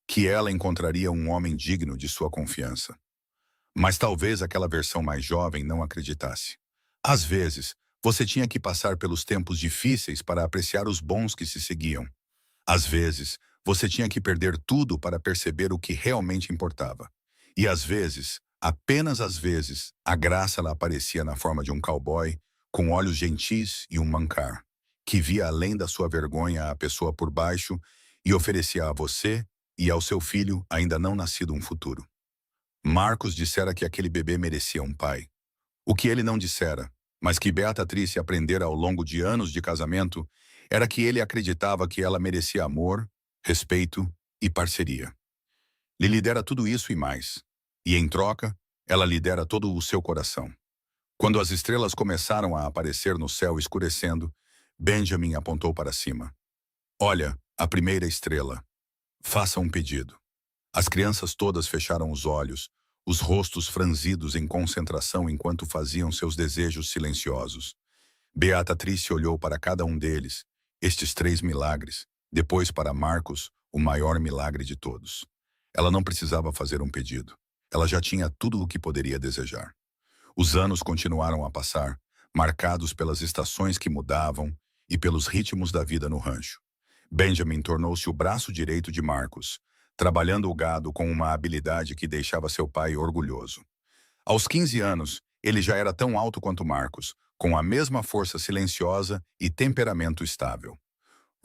que ela encontraria um homem digno de sua confiança. Mas talvez aquela versão mais jovem não acreditasse. Às vezes, você tinha que passar pelos tempos difíceis para apreciar os bons que se seguiam. Às vezes, você tinha que perder tudo para perceber o que realmente importava. E às vezes, apenas às vezes, a graça lá aparecia na forma de um cowboy, com olhos gentis e um mancar, que via além da sua vergonha a pessoa por baixo e oferecia a você e ao seu filho ainda não nascido um futuro. Marcos dissera que aquele bebê merecia um pai. O que ele não dissera, mas que Beata Tracy aprendera ao longo de anos de casamento, era que ele acreditava que ela merecia amor, respeito e parceria. Lhe dera tudo isso e mais. E, em troca, ela lhe dera todo o seu coração. Quando as estrelas começaram a aparecer no céu escurecendo, Benjamin apontou para cima. Olha, a primeira estrela. Faça um pedido. As crianças todas fecharam os olhos, os rostos franzidos em concentração enquanto faziam seus desejos silenciosos. Beata Tracy olhou para cada um deles, estes 3 milagres, depois para Marcos, o maior milagre de todos. Ela não precisava fazer um pedido. Ela já tinha tudo o que poderia desejar. Os anos continuaram a passar, marcados pelas estações que mudavam e pelos ritmos da vida no rancho. Benjamin tornou-se o braço direito de Marcos, trabalhando o gado com uma habilidade que deixava seu pai orgulhoso. Aos 15 anos, ele já era tão alto quanto Marcos, com a mesma força silenciosa e temperamento estável.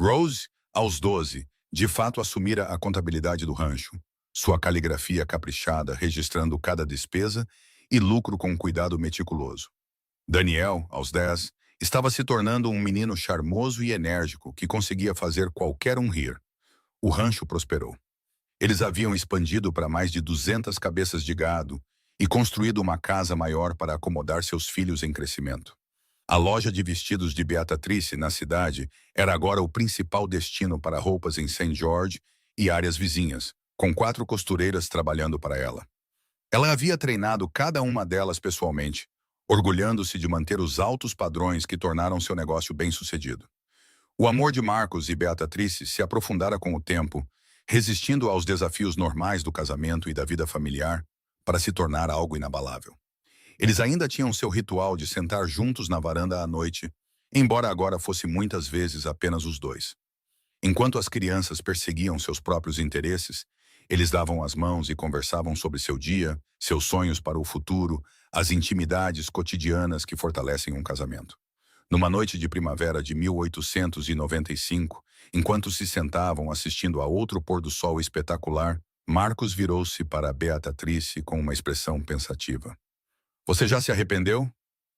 Rose, aos 12, de fato assumira a contabilidade do rancho, sua caligrafia caprichada registrando cada despesa e lucro com cuidado meticuloso. Daniel, aos 10, estava se tornando um menino charmoso e enérgico que conseguia fazer qualquer um rir. O rancho prosperou. Eles haviam expandido para mais de 200 cabeças de gado e construído uma casa maior para acomodar seus filhos em crescimento. A loja de vestidos de Beata Tracy na cidade era agora o principal destino para roupas em St. George e áreas vizinhas, com 4 costureiras trabalhando para ela. Ela havia treinado cada uma delas pessoalmente, orgulhando-se de manter os altos padrões que tornaram seu negócio bem-sucedido. O amor de Marcos e Beata Tracy se aprofundara com o tempo, resistindo aos desafios normais do casamento e da vida familiar para se tornar algo inabalável. Eles ainda tinham seu ritual de sentar juntos na varanda à noite, embora agora fosse muitas vezes apenas os dois. Enquanto as crianças perseguiam seus próprios interesses, eles davam as mãos e conversavam sobre seu dia, seus sonhos para o futuro, as intimidades cotidianas que fortalecem um casamento. Numa noite de primavera de 1895, enquanto se sentavam assistindo a outro pôr-do-sol espetacular, Marcos virou-se para Beata Tracy com uma expressão pensativa. "Você já se arrependeu?"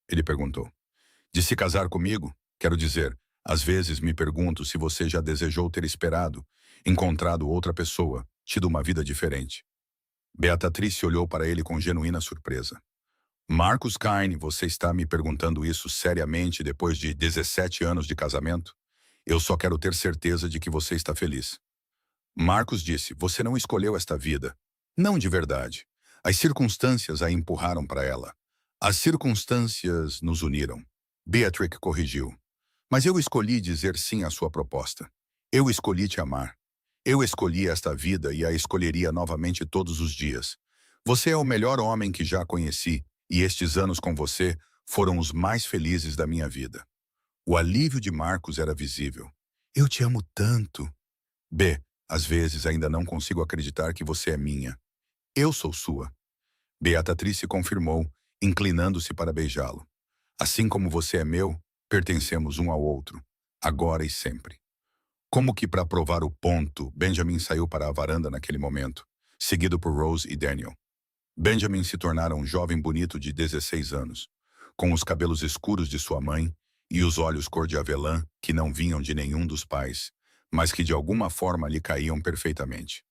ele perguntou. "De se casar comigo? Quero dizer, às vezes me pergunto se você já desejou ter esperado, encontrado outra pessoa, tido uma vida diferente." Beata Tracy olhou para ele com genuína surpresa. "Marcus Kine, você está me perguntando isso seriamente depois de 17 anos de casamento? Eu só quero ter certeza de que você está feliz." Marcos disse, "Você não escolheu esta vida." "Não de verdade. As circunstâncias a empurraram para ela. As circunstâncias nos uniram. Beatrice corrigiu. Mas eu escolhi dizer sim à sua proposta. Eu escolhi te amar. Eu escolhi esta vida e a escolheria novamente todos os dias. Você é o melhor homem que já conheci, e estes anos com você foram os mais felizes da minha vida. O alívio de Marcos era visível. Eu te amo tanto. B, às vezes ainda não consigo acreditar que você é minha. Eu sou sua. Beatriz confirmou, inclinando-se para beijá-lo. Assim como você é meu, pertencemos um ao outro, agora e sempre. Como que para provar o ponto, Benjamin saiu para a varanda naquele momento, seguido por Rose e Daniel. Benjamin se tornara um jovem bonito de 16 anos, com os cabelos escuros de sua mãe e os olhos cor de avelã que não vinham de nenhum dos pais, mas que de alguma forma lhe caíam perfeitamente.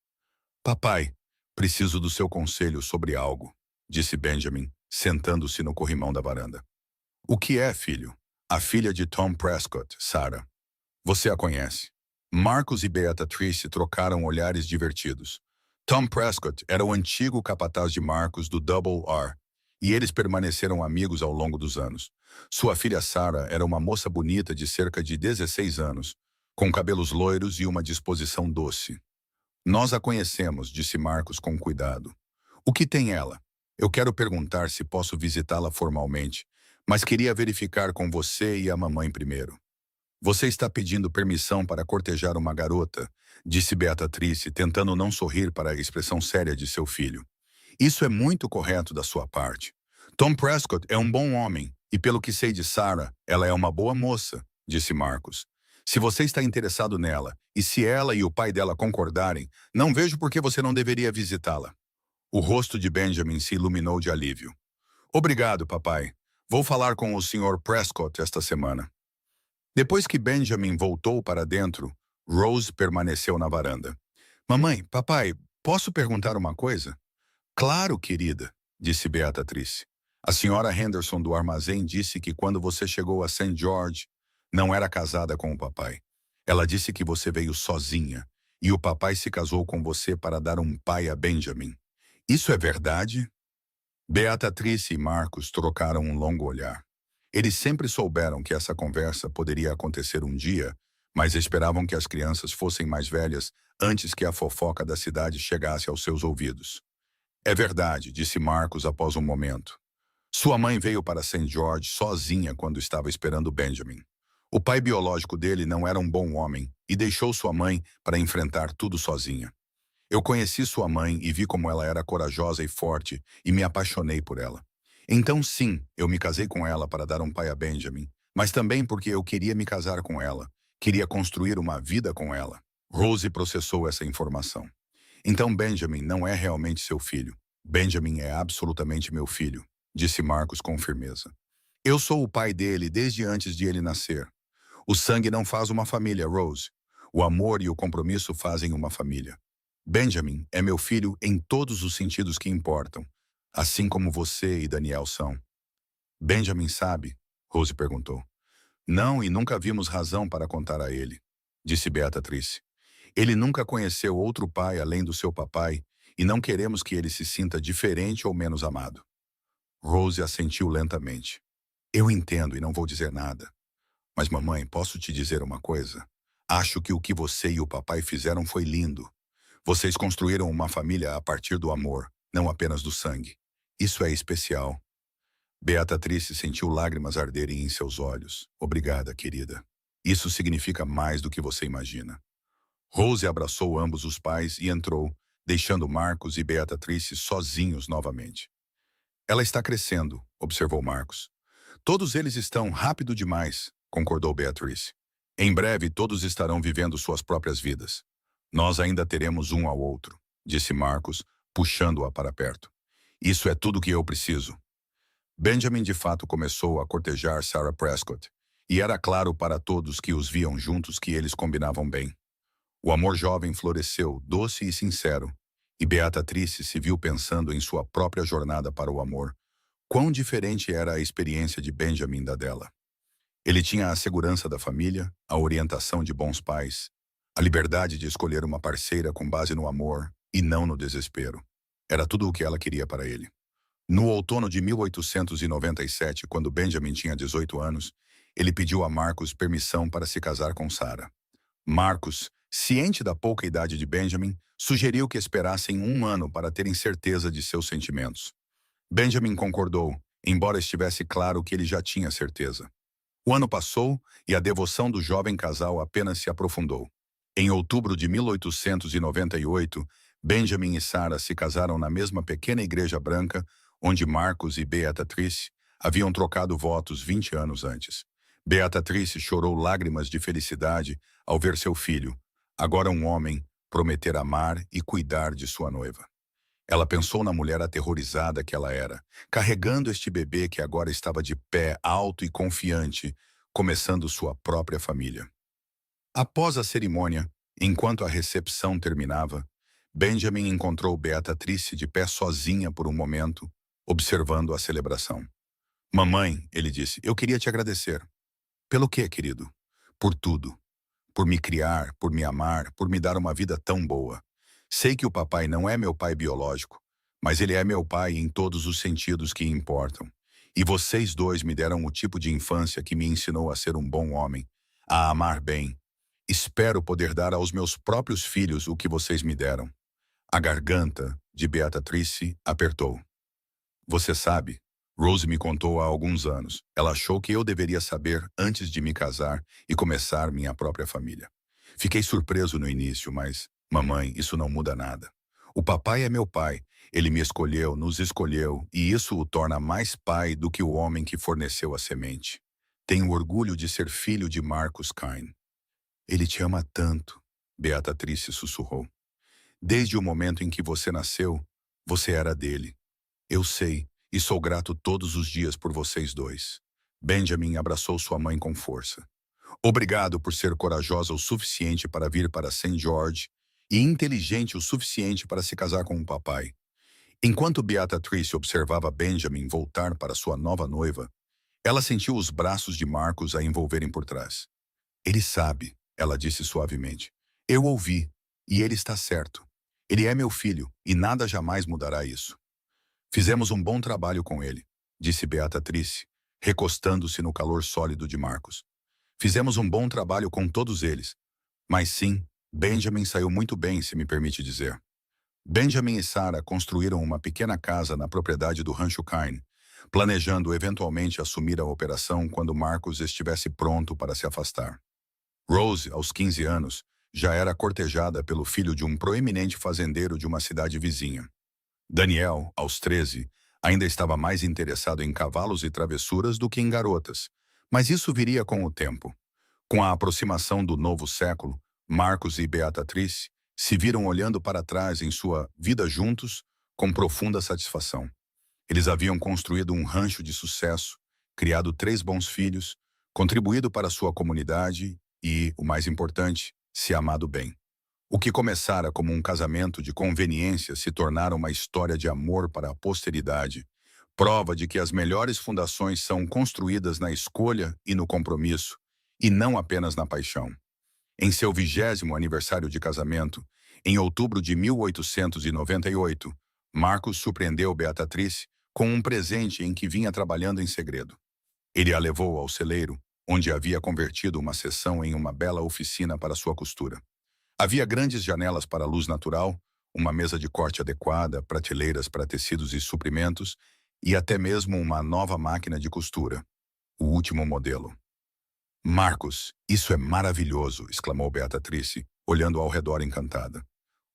Papai, preciso do seu conselho sobre algo, disse Benjamin, sentando-se no corrimão da varanda. O que é, filho? A filha de Tom Prescott, Sarah. Você a conhece. Marcos e Beatriz trocaram olhares divertidos. Tom Prescott era o antigo capataz de Marcos do Double R, e eles permaneceram amigos ao longo dos anos. Sua filha Sarah era uma moça bonita de cerca de 16 anos, com cabelos loiros e uma disposição doce. Nós a conhecemos, disse Marcos com cuidado. O que tem ela? Eu quero perguntar se posso visitá-la formalmente, mas queria verificar com você e a mamãe primeiro. Você está pedindo permissão para cortejar uma garota, disse Beatriz, tentando não sorrir para a expressão séria de seu filho. Isso é muito correto da sua parte. Tom Prescott é um bom homem, e pelo que sei de Sarah, ela é uma boa moça, disse Marcos. Se você está interessado nela, e se ela e o pai dela concordarem, não vejo por que você não deveria visitá-la. O rosto de Benjamin se iluminou de alívio. Obrigado, papai. Vou falar com o Sr. Prescott esta semana. Depois que Benjamin voltou para dentro, Rose permaneceu na varanda. Mamãe, papai, posso perguntar uma coisa? Claro, querida, disse Beatriz. A senhora Henderson do armazém disse que quando você chegou a St. George, não era casada com o papai. Ela disse que você veio sozinha, e o papai se casou com você para dar um pai a Benjamin. Isso é verdade? Beatriz e Marcos trocaram um longo olhar. Eles sempre souberam que essa conversa poderia acontecer um dia, mas esperavam que as crianças fossem mais velhas antes que a fofoca da cidade chegasse aos seus ouvidos. É verdade, disse Marcos após um momento. Sua mãe veio para St. George sozinha quando estava esperando Benjamin. O pai biológico dele não era um bom homem e deixou sua mãe para enfrentar tudo sozinha. Eu conheci sua mãe e vi como ela era corajosa e forte e me apaixonei por ela. Então sim, eu me casei com ela para dar um pai a Benjamin, mas também porque eu queria me casar com ela, queria construir uma vida com ela. Rose processou essa informação. Então Benjamin não é realmente seu filho. Benjamin é absolutamente meu filho, disse Marcos com firmeza. Eu sou o pai dele desde antes de ele nascer. O sangue não faz uma família, Rose. O amor e o compromisso fazem uma família. Benjamin é meu filho em todos os sentidos que importam, assim como você e Daniel são. Benjamin sabe? Rose perguntou. Não, e nunca vimos razão para contar a ele, disse Beatriz. Ele nunca conheceu outro pai além do seu papai, e não queremos que ele se sinta diferente ou menos amado. Rose assentiu lentamente. Eu entendo e não vou dizer nada. Mas, mamãe, posso te dizer uma coisa? Acho que o que você e o papai fizeram foi lindo. Vocês construíram uma família a partir do amor, não apenas do sangue. Isso é especial. Beatriz sentiu lágrimas arderem em seus olhos. Obrigada, querida. Isso significa mais do que você imagina. Rose abraçou ambos os pais e entrou, deixando Marcos e Beatriz sozinhos novamente. Ela está crescendo, observou Marcos. Todos eles estão rápido demais, concordou Beatriz. Em breve todos estarão vivendo suas próprias vidas. Nós ainda teremos um ao outro, disse Marcos, puxando-a para perto. Isso é tudo que eu preciso. Benjamin de fato começou a cortejar Sarah Prescott, e era claro para todos que os viam juntos que eles combinavam bem. O amor jovem floresceu, doce e sincero, e Beatriz se viu pensando em sua própria jornada para o amor. Quão diferente era a experiência de Benjamin da dela. Ele tinha a segurança da família, a orientação de bons pais, a liberdade de escolher uma parceira com base no amor e não no desespero. Era tudo o que ela queria para ele. No outono de 1897, quando Benjamin tinha 18 anos, ele pediu a Marcus permissão para se casar com Sarah. Marcus, ciente da pouca idade de Benjamin, sugeriu que esperassem um ano para terem certeza de seus sentimentos. Benjamin concordou, embora estivesse claro que ele já tinha certeza. O ano passou e a devoção do jovem casal apenas se aprofundou. Em outubro de 1898, Benjamin e Sarah se casaram na mesma pequena igreja branca onde Marcus e Beatrice haviam trocado votos 20 anos antes. Beatrice chorou lágrimas de felicidade ao ver seu filho, agora um homem, prometer amar e cuidar de sua noiva. Ela pensou na mulher aterrorizada que ela era, carregando este bebê que agora estava de pé, alto e confiante, começando sua própria família. Após a cerimônia, enquanto a recepção terminava, Benjamin encontrou Beatrice de pé sozinha por um momento, observando a celebração. Mamãe, ele disse, eu queria te agradecer. Pelo quê, querido? Por tudo. Por me criar, por me amar, por me dar uma vida tão boa. Sei que o papai não é meu pai biológico, mas ele é meu pai em todos os sentidos que importam. E vocês dois me deram o tipo de infância que me ensinou a ser um bom homem, a amar bem. Espero poder dar aos meus próprios filhos o que vocês me deram. A garganta de Beatrice apertou. Você sabe, Rose me contou há alguns anos. Ela achou que eu deveria saber antes de me casar e começar minha própria família. Fiquei surpreso no início, mas, mamãe, isso não muda nada. O papai é meu pai. Ele me escolheu, nos escolheu, e isso o torna mais pai do que o homem que forneceu a semente. Tenho orgulho de ser filho de Marcus Kine. Ele te ama tanto, Beatrice sussurrou. Desde o momento em que você nasceu, você era dele. Eu sei, e sou grato todos os dias por vocês dois. Benjamin abraçou sua mãe com força. Obrigado por ser corajosa o suficiente para vir para St. George e inteligente o suficiente para se casar com o papai. Enquanto Beatrice observava Benjamin voltar para sua nova noiva, ela sentiu os braços de Marcus a envolverem por trás. Ele sabe, ela disse suavemente. Eu ouvi, e ele está certo. Ele é meu filho, e nada jamais mudará isso. Fizemos um bom trabalho com ele, disse Beatrice, recostando-se no calor sólido de Marcus. Fizemos um bom trabalho com todos eles. Mas sim, Benjamin saiu muito bem, se me permite dizer. Benjamin e Sarah construíram uma pequena casa na propriedade do Rancho Kine, planejando eventualmente assumir a operação quando Marcus estivesse pronto para se afastar. Rose, aos 15 anos, já era cortejada pelo filho de um proeminente fazendeiro de uma cidade vizinha. Daniel, aos 13, ainda estava mais interessado em cavalos e travessuras do que em garotas, mas isso viria com o tempo. Com a aproximação do novo século, Marcus e Beatrice se viram olhando para trás em sua vida juntos com profunda satisfação. Eles haviam construído um rancho de sucesso, criado 3 bons filhos, contribuído para sua comunidade e, o mais importante, se amado bem. O que começara como um casamento de conveniência se tornara uma história de amor para a posteridade, prova de que as melhores fundações são construídas na escolha e no compromisso, e não apenas na paixão. Em seu 20º aniversário de casamento, em outubro de 1898, Marcus surpreendeu Beatrice com um presente em que vinha trabalhando em segredo. Ele a levou ao celeiro, onde havia convertido uma seção em uma bela oficina para sua costura. Havia grandes janelas para a luz natural, uma mesa de corte adequada, prateleiras para tecidos e suprimentos, e até mesmo uma nova máquina de costura, o último modelo. Marcus, isso é maravilhoso, exclamou Beatrice, olhando ao redor encantada.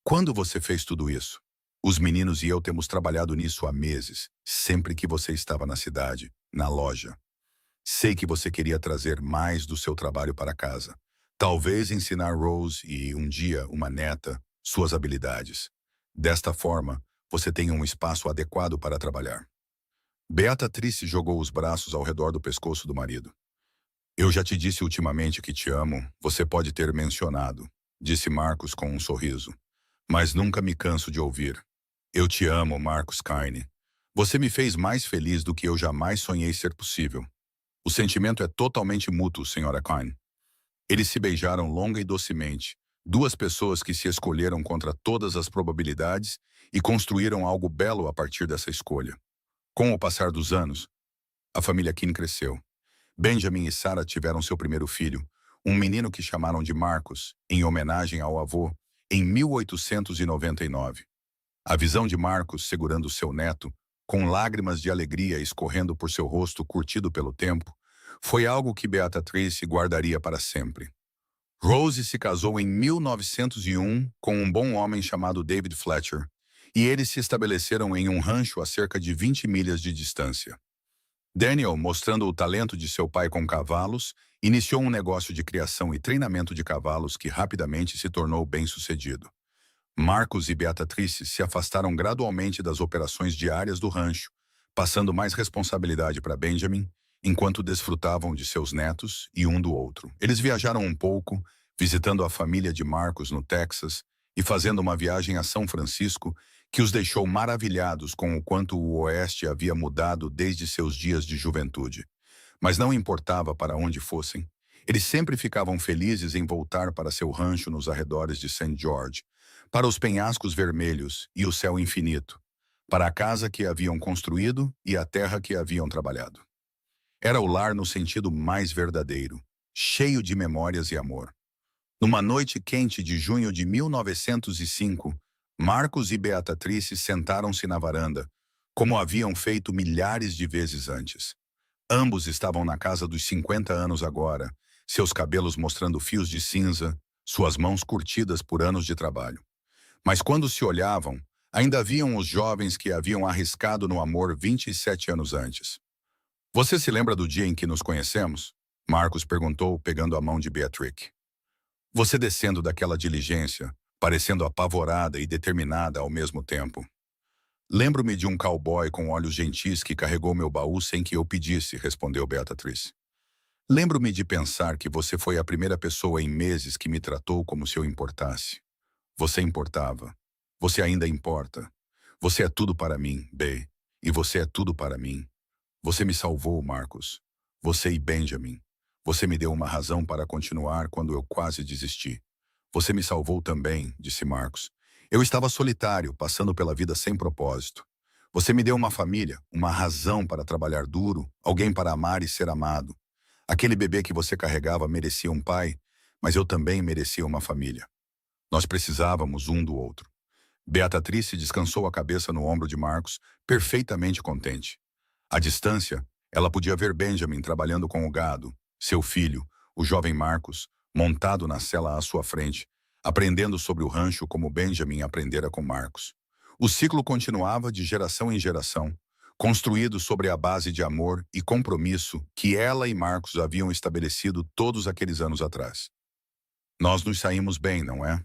Quando você fez tudo isso? Os meninos e eu temos trabalhado nisso há meses, sempre que você estava na cidade, na loja. Sei que você queria trazer mais do seu trabalho para casa. Talvez ensinar Rose e, um dia, uma neta, suas habilidades. Desta forma, você tem um espaço adequado para trabalhar. Beatrice jogou os braços ao redor do pescoço do marido. Eu já te disse ultimamente que te amo, você pode ter mencionado, disse Marcus com um sorriso. Mas nunca me canso de ouvir. Eu te amo, Marcus Kine. Você me fez mais feliz do que eu jamais sonhei ser possível. O sentimento é totalmente mútuo, Sra. Kine. Eles se beijaram longa e docemente, 2 pessoas que se escolheram contra todas as probabilidades e construíram algo belo a partir dessa escolha. Com o passar dos anos, a família Keane cresceu. Benjamin e Sarah tiveram seu primeiro filho, um menino que chamaram de Marcos, em homenagem ao avô, em 1899. A visão de Marcos segurando seu neto, com lágrimas de alegria escorrendo por seu rosto curtido pelo tempo, foi algo que Beatrice guardaria para sempre. Rose se casou em 1901 com um bom homem chamado David Fletcher, e eles se estabeleceram em um rancho a cerca de 20 milhas de distância. Daniel, mostrando o talento de seu pai com cavalos, iniciou um negócio de criação e treinamento de cavalos que rapidamente se tornou bem-sucedido. Marcos e Beatrice se afastaram gradualmente das operações diárias do rancho, passando mais responsabilidade para Benjamin, enquanto desfrutavam de seus netos e um do outro. Eles viajaram um pouco, visitando a família de Marcos no Texas e fazendo uma viagem a São Francisco que os deixou maravilhados com o quanto o Oeste havia mudado desde seus dias de juventude. Mas não importava para onde fossem. Eles sempre ficavam felizes em voltar para seu rancho nos arredores de St. George, para os penhascos vermelhos e o céu infinito, para a casa que haviam construído e a terra que haviam trabalhado. Era o lar no sentido mais verdadeiro, cheio de memórias e amor. Numa noite quente de junho de 1905, Marcos e Beatrice sentaram-se na varanda, como haviam feito milhares de vezes antes. Ambos estavam na casa dos 50 anos agora, seus cabelos mostrando fios de cinza, suas mãos curtidas por anos de trabalho. Mas quando se olhavam, ainda haviam os jovens que haviam arriscado no amor 27 anos antes. Você se lembra do dia em que nos conhecemos? Marcos perguntou, pegando a mão de Beatriz. Você descendo daquela diligência, parecendo apavorada e determinada ao mesmo tempo. Lembro-me de um cowboy com olhos gentis que carregou meu baú sem que eu pedisse, respondeu Beatriz. Lembro-me de pensar que você foi a primeira pessoa em meses que me tratou como se eu importasse. Você importava. Você ainda importa. Você é tudo para mim, B. E você é tudo para mim. Você me salvou, Marcos. Você e Benjamin. Você me deu uma razão para continuar quando eu quase desisti. Você me salvou também, disse Marcos. Eu estava solitário, passando pela vida sem propósito. Você me deu uma família, uma razão para trabalhar duro, alguém para amar e ser amado. Aquele bebê que você carregava merecia um pai, mas eu também merecia uma família. Nós precisávamos um do outro. Beatrice descansou a cabeça no ombro de Marcos, perfeitamente contente. À distância, ela podia ver Benjamin trabalhando com o gado, seu filho, o jovem Marcos, montado na sela à sua frente, aprendendo sobre o rancho como Benjamin aprendera com Marcos. O ciclo continuava de geração em geração, construído sobre a base de amor e compromisso que ela e Marcos haviam estabelecido todos aqueles anos atrás. Nós nos saímos bem, não é?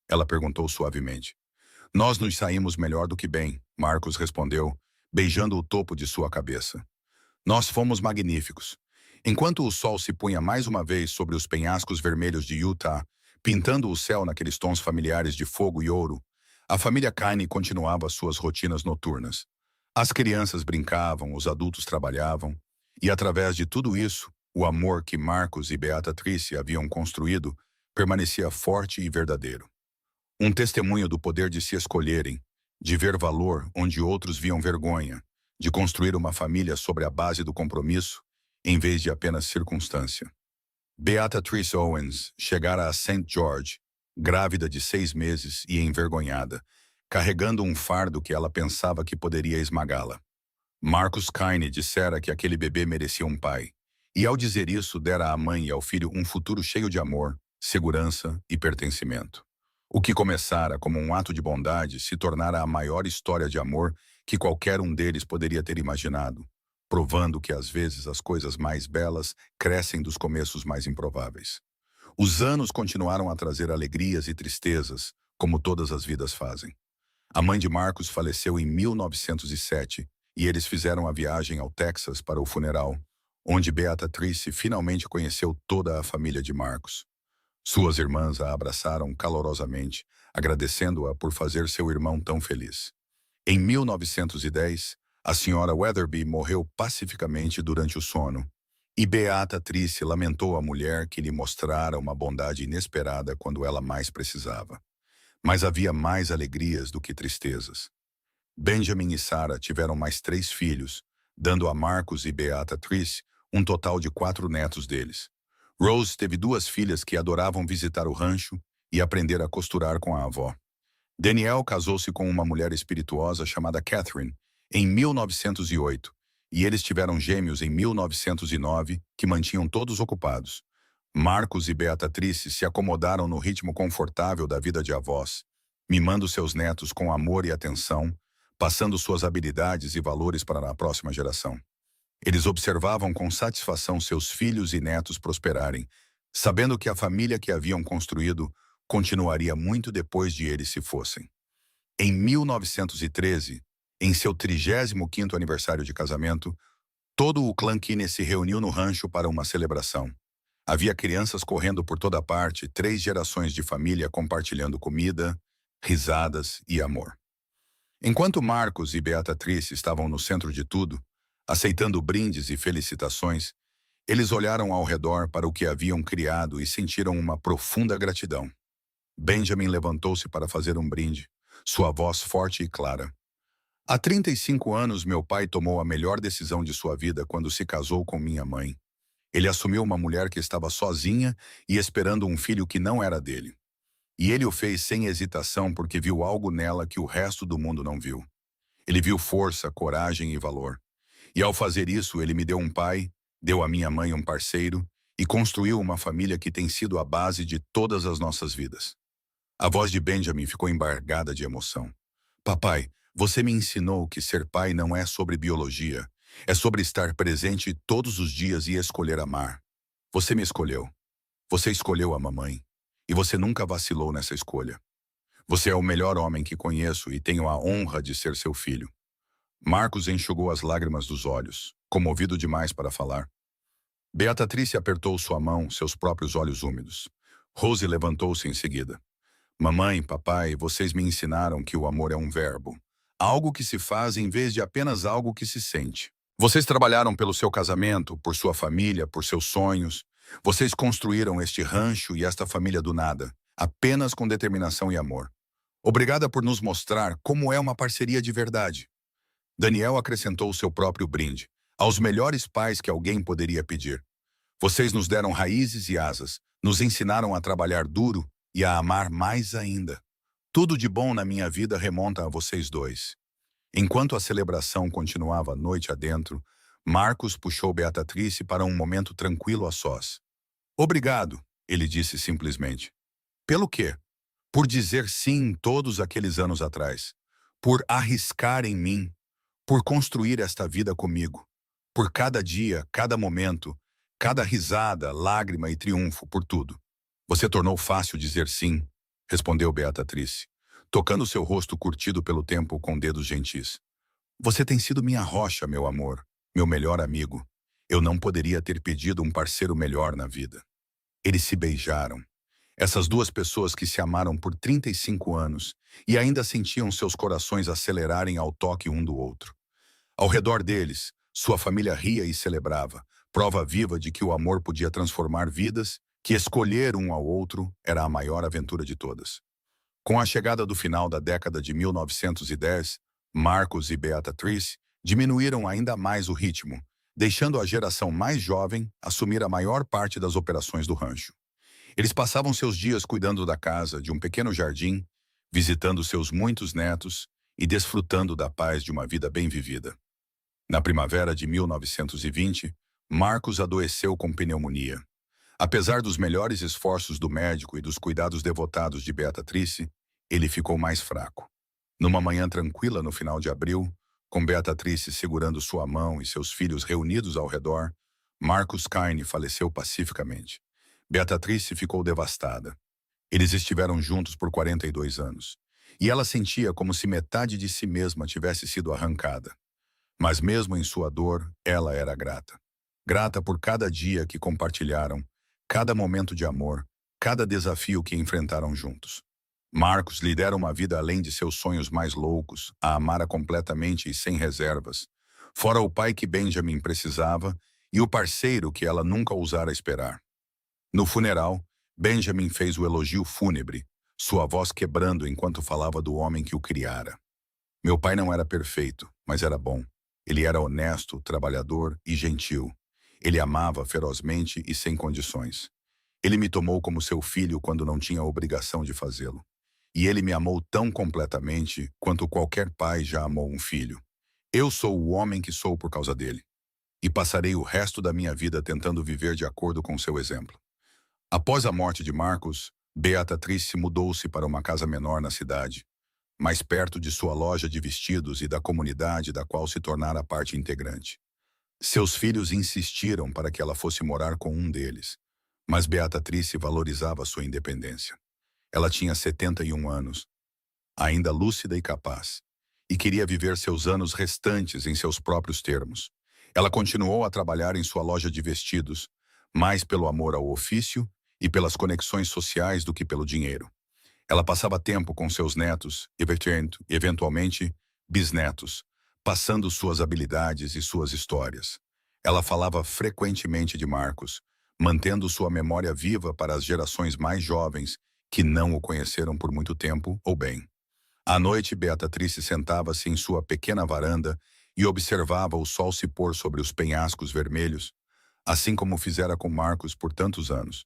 Ela perguntou suavemente. Nós nos saímos melhor do que bem, Marcos respondeu, beijando o topo de sua cabeça. Nós fomos magníficos. Enquanto o sol se punha mais uma vez sobre os penhascos vermelhos de Utah, pintando o céu naqueles tons familiares de fogo e ouro, a família Keane continuava suas rotinas noturnas. As crianças brincavam, os adultos trabalhavam, e através de tudo isso, o amor que Marcos e Beatrice haviam construído permanecia forte e verdadeiro. Um testemunho do poder de se escolherem, de ver valor onde outros viam vergonha, de construir uma família sobre a base do compromisso, em vez de apenas circunstância. Beatrice Owens chegara a St. George, grávida de 6 meses e envergonhada, carregando um fardo que ela pensava que poderia esmagá-la. Marcos Keane dissera que aquele bebê merecia um pai, e ao dizer isso dera à mãe e ao filho um futuro cheio de amor, segurança e pertencimento. O que começara como um ato de bondade se tornara a maior história de amor que qualquer um deles poderia ter imaginado, provando que às vezes as coisas mais belas crescem dos começos mais improváveis. Os anos continuaram a trazer alegrias e tristezas, como todas as vidas fazem. A mãe de Marcos faleceu em 1907 e eles fizeram a viagem ao Texas para o funeral, onde Beatrice finalmente conheceu toda a família de Marcos. Suas irmãs a abraçaram calorosamente, agradecendo-a por fazer seu irmão tão feliz. Em 1910, a senhora Weatherby morreu pacificamente durante o sono, e Beatrice lamentou a mulher que lhe mostrara uma bondade inesperada quando ela mais precisava. Mas havia mais alegrias do que tristezas. Benjamin e Sarah tiveram mais 3 filhos, dando a Marcus e Beatrice um total de 4 netos deles. Rose teve 2 filhas que adoravam visitar o rancho e aprender a costurar com a avó. Daniel casou-se com uma mulher espirituosa chamada Catherine em 1908, e eles tiveram gêmeos em 1909 que mantinham todos ocupados. Marcos e Beatrice se acomodaram no ritmo confortável da vida de avós, mimando seus netos com amor e atenção, passando suas habilidades e valores para a próxima geração. Eles observavam com satisfação seus filhos e netos prosperarem, sabendo que a família que haviam construído continuaria muito depois de eles se fossem. Em 1913, em seu 35º aniversário de casamento, todo o clã Kinney se reuniu no rancho para uma celebração. Havia crianças correndo por toda parte, 3 gerações de família compartilhando comida, risadas e amor. Enquanto Marcos e Beatrice estavam no centro de tudo, aceitando brindes e felicitações, eles olharam ao redor para o que haviam criado e sentiram uma profunda gratidão. Benjamin levantou-se para fazer um brinde, sua voz forte e clara. Há 35 anos meu pai tomou a melhor decisão de sua vida quando se casou com minha mãe. Ele assumiu uma mulher que estava sozinha e esperando um filho que não era dele. E ele o fez sem hesitação porque viu algo nela que o resto do mundo não viu. Ele viu força, coragem e valor. E ao fazer isso, ele me deu um pai, deu à minha mãe um parceiro e construiu uma família que tem sido a base de todas as nossas vidas. A voz de Benjamin ficou embargada de emoção. Papai, você me ensinou que ser pai não é sobre biologia. É sobre estar presente todos os dias e escolher amar. Você me escolheu. Você escolheu a mamãe. E você nunca vacilou nessa escolha. Você é o melhor homem que conheço e tenho a honra de ser seu filho. Marcos enxugou as lágrimas dos olhos, comovido demais para falar. Beatrice apertou sua mão, seus próprios olhos úmidos. Rose levantou-se em seguida. Mamãe, papai, vocês me ensinaram que o amor é um verbo. Algo que se faz em vez de apenas algo que se sente. Vocês trabalharam pelo seu casamento, por sua família, por seus sonhos. Vocês construíram este rancho e esta família do nada, apenas com determinação e amor. Obrigada por nos mostrar como é uma parceria de verdade. Daniel acrescentou seu próprio brinde, aos melhores pais que alguém poderia pedir. Vocês nos deram raízes e asas, nos ensinaram a trabalhar duro e a amar mais ainda. Tudo de bom na minha vida remonta a vocês dois. Enquanto a celebração continuava noite adentro, Marcos puxou Beatrice para um momento tranquilo a sós. Obrigado, ele disse simplesmente. Pelo quê? Por dizer sim todos aqueles anos atrás. Por arriscar em mim. Por construir esta vida comigo. Por cada dia, cada momento, cada risada, lágrima e triunfo, por tudo. Você tornou fácil dizer sim, respondeu Beatrice, tocando seu rosto curtido pelo tempo com dedos gentis. Você tem sido minha rocha, meu amor, meu melhor amigo. Eu não poderia ter pedido um parceiro melhor na vida. Eles se beijaram. Essas 2 pessoas que se amaram por 35 anos e ainda sentiam seus corações acelerarem ao toque um do outro. Ao redor deles, sua família ria e celebrava, prova viva de que o amor podia transformar vidas, que escolher um ao outro era a maior aventura de todas. Com a chegada do final da década de 1910, Marcos e Beatrice diminuíram ainda mais o ritmo, deixando a geração mais jovem assumir a maior parte das operações do rancho. Eles passavam seus dias cuidando da casa, de um pequeno jardim, visitando seus muitos netos e desfrutando da paz de uma vida bem vivida. Na primavera de 1920, Marcos adoeceu com pneumonia. Apesar dos melhores esforços do médico e dos cuidados devotados de Beatrice, ele ficou mais fraco. Numa manhã tranquila no final de abril, com Beatrice segurando sua mão e seus filhos reunidos ao redor, Marcus Kinney faleceu pacificamente. Beatrice ficou devastada. Eles estiveram juntos por 42 anos, e ela sentia como se metade de si mesma tivesse sido arrancada. Mas mesmo em sua dor, ela era grata. Grata por cada dia que compartilharam, cada momento de amor, cada desafio que enfrentaram juntos. Marcos lhe dera uma vida além de seus sonhos mais loucos, a amara completamente e sem reservas, fora o pai que Benjamin precisava e o parceiro que ela nunca ousara esperar. No funeral, Benjamin fez o elogio fúnebre, sua voz quebrando enquanto falava do homem que o criara. Meu pai não era perfeito, mas era bom. Ele era honesto, trabalhador e gentil. Ele amava ferozmente e sem condições. Ele me tomou como seu filho quando não tinha obrigação de fazê-lo. E ele me amou tão completamente quanto qualquer pai já amou um filho. Eu sou o homem que sou por causa dele. E passarei o resto da minha vida tentando viver de acordo com seu exemplo. Após a morte de Marcos, Beatrice mudou-se para uma casa menor na cidade, mais perto de sua loja de vestidos e da comunidade da qual se tornara parte integrante. Seus filhos insistiram para que ela fosse morar com um deles, mas Beatrice valorizava sua independência. Ela tinha 71 anos, ainda lúcida e capaz, e queria viver seus anos restantes em seus próprios termos. Ela continuou a trabalhar em sua loja de vestidos, mais pelo amor ao ofício e pelas conexões sociais do que pelo dinheiro. Ela passava tempo com seus netos, eventualmente bisnetos, passando suas habilidades e suas histórias. Ela falava frequentemente de Marcos, mantendo sua memória viva para as gerações mais jovens que não o conheceram por muito tempo ou bem. À noite, Beatrice sentava-se em sua pequena varanda e observava o sol se pôr sobre os penhascos vermelhos, assim como fizera com Marcos por tantos anos.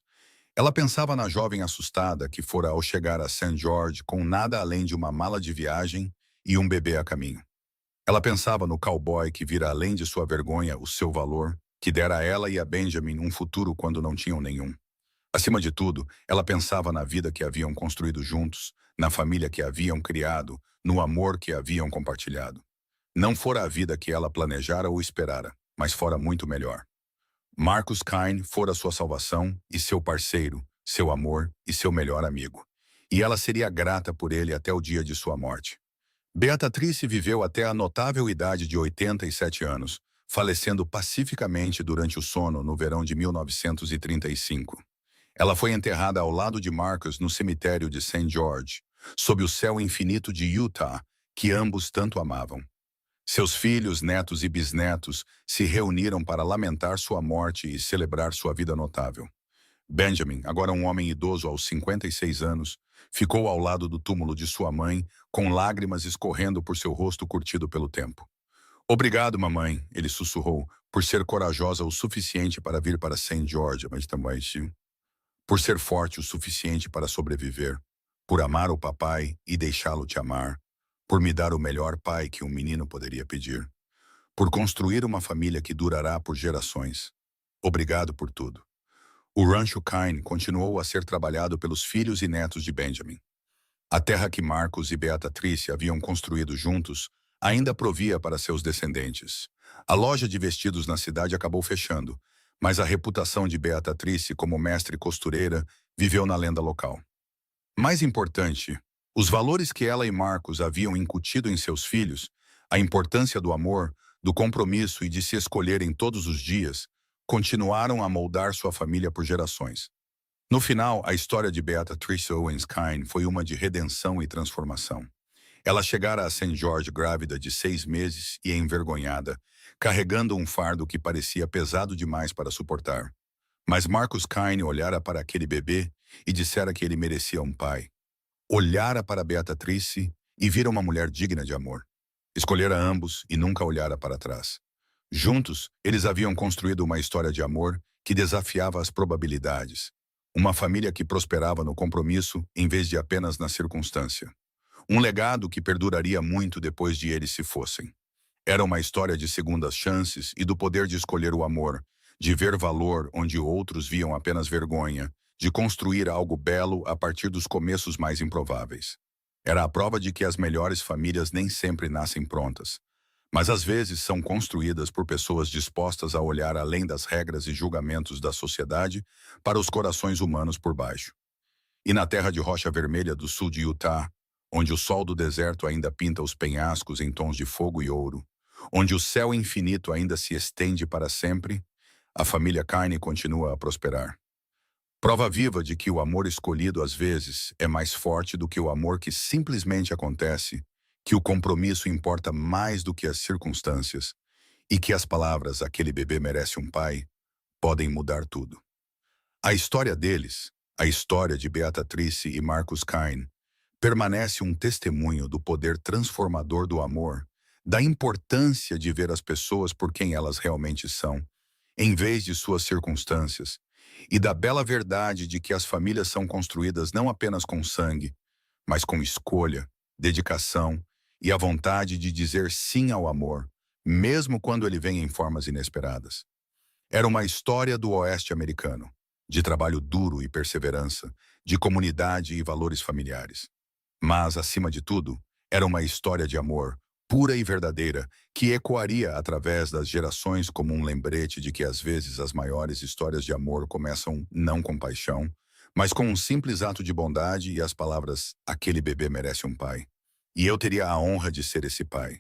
Ela pensava na jovem assustada que fora ao chegar a St. George com nada além de uma mala de viagem e um bebê a caminho. Ela pensava no cowboy que vira além de sua vergonha o seu valor, que dera a ela e a Benjamin um futuro quando não tinham nenhum. Acima de tudo, ela pensava na vida que haviam construído juntos, na família que haviam criado, no amor que haviam compartilhado. Não fora a vida que ela planejara ou esperara, mas fora muito melhor. Marcus Kine fora sua salvação e seu parceiro, seu amor e seu melhor amigo. E ela seria grata por ele até o dia de sua morte. Beatrice viveu até a notável idade de 87 anos, falecendo pacificamente durante o sono no verão de 1935. Ela foi enterrada ao lado de Marcus no cemitério de St. George, sob o céu infinito de Utah, que ambos tanto amavam. Seus filhos, netos e bisnetos se reuniram para lamentar sua morte e celebrar sua vida notável. Benjamin, agora um homem idoso aos 56 anos, ficou ao lado do túmulo de sua mãe, com lágrimas escorrendo por seu rosto curtido pelo tempo. Obrigado, mamãe, ele sussurrou, por ser corajosa o suficiente para vir para St. George, mas também por ser forte o suficiente para sobreviver, por amar o papai e deixá-lo te amar, por me dar o melhor pai que um menino poderia pedir, por construir uma família que durará por gerações. Obrigado por tudo. O Rancho Kine continuou a ser trabalhado pelos filhos e netos de Benjamin. A terra que Marcos e Beatrice haviam construído juntos ainda provia para seus descendentes. A loja de vestidos na cidade acabou fechando, mas a reputação de Beatrice como mestre costureira viveu na lenda local. Mais importante, os valores que ela e Marcos haviam incutido em seus filhos, a importância do amor, do compromisso e de se escolherem todos os dias, continuaram a moldar sua família por gerações. No final, a história de Beatrice Owens Kine foi uma de redenção e transformação. Ela chegara a St. George grávida de 6 meses e envergonhada, carregando um fardo que parecia pesado demais para suportar. Mas Marcus Kine olhara para aquele bebê e dissera que ele merecia um pai. Olhara para Beatrice e vira uma mulher digna de amor. Escolhera ambos e nunca olhara para trás. Juntos, eles haviam construído uma história de amor que desafiava as probabilidades. Uma família que prosperava no compromisso em vez de apenas na circunstância. Um legado que perduraria muito depois de eles se fossem. Era uma história de segundas chances e do poder de escolher o amor, de ver valor onde outros viam apenas vergonha, de construir algo belo a partir dos começos mais improváveis. Era a prova de que as melhores famílias nem sempre nascem prontas, mas às vezes são construídas por pessoas dispostas a olhar além das regras e julgamentos da sociedade para os corações humanos por baixo. E na terra de rocha vermelha do sul de Utah, onde o sol do deserto ainda pinta os penhascos em tons de fogo e ouro, onde o céu infinito ainda se estende para sempre, a família Kine continua a prosperar. Prova viva de que o amor escolhido às vezes é mais forte do que o amor que simplesmente acontece, que o compromisso importa mais do que as circunstâncias e que as palavras "aquele bebê merece um pai" podem mudar tudo. A história deles, a história de Beatrice e Marcus Kine, permanece um testemunho do poder transformador do amor, da importância de ver as pessoas por quem elas realmente são, em vez de suas circunstâncias, e da bela verdade de que as famílias são construídas não apenas com sangue, mas com escolha, dedicação e a vontade de dizer sim ao amor, mesmo quando ele vem em formas inesperadas. Era uma história do Oeste americano, de trabalho duro e perseverança, de comunidade e valores familiares. Mas, acima de tudo, era uma história de amor, pura e verdadeira, que ecoaria através das gerações como um lembrete de que às vezes as maiores histórias de amor começam não com paixão, mas com um simples ato de bondade e as palavras "aquele bebê merece um pai". E eu teria a honra de ser esse pai.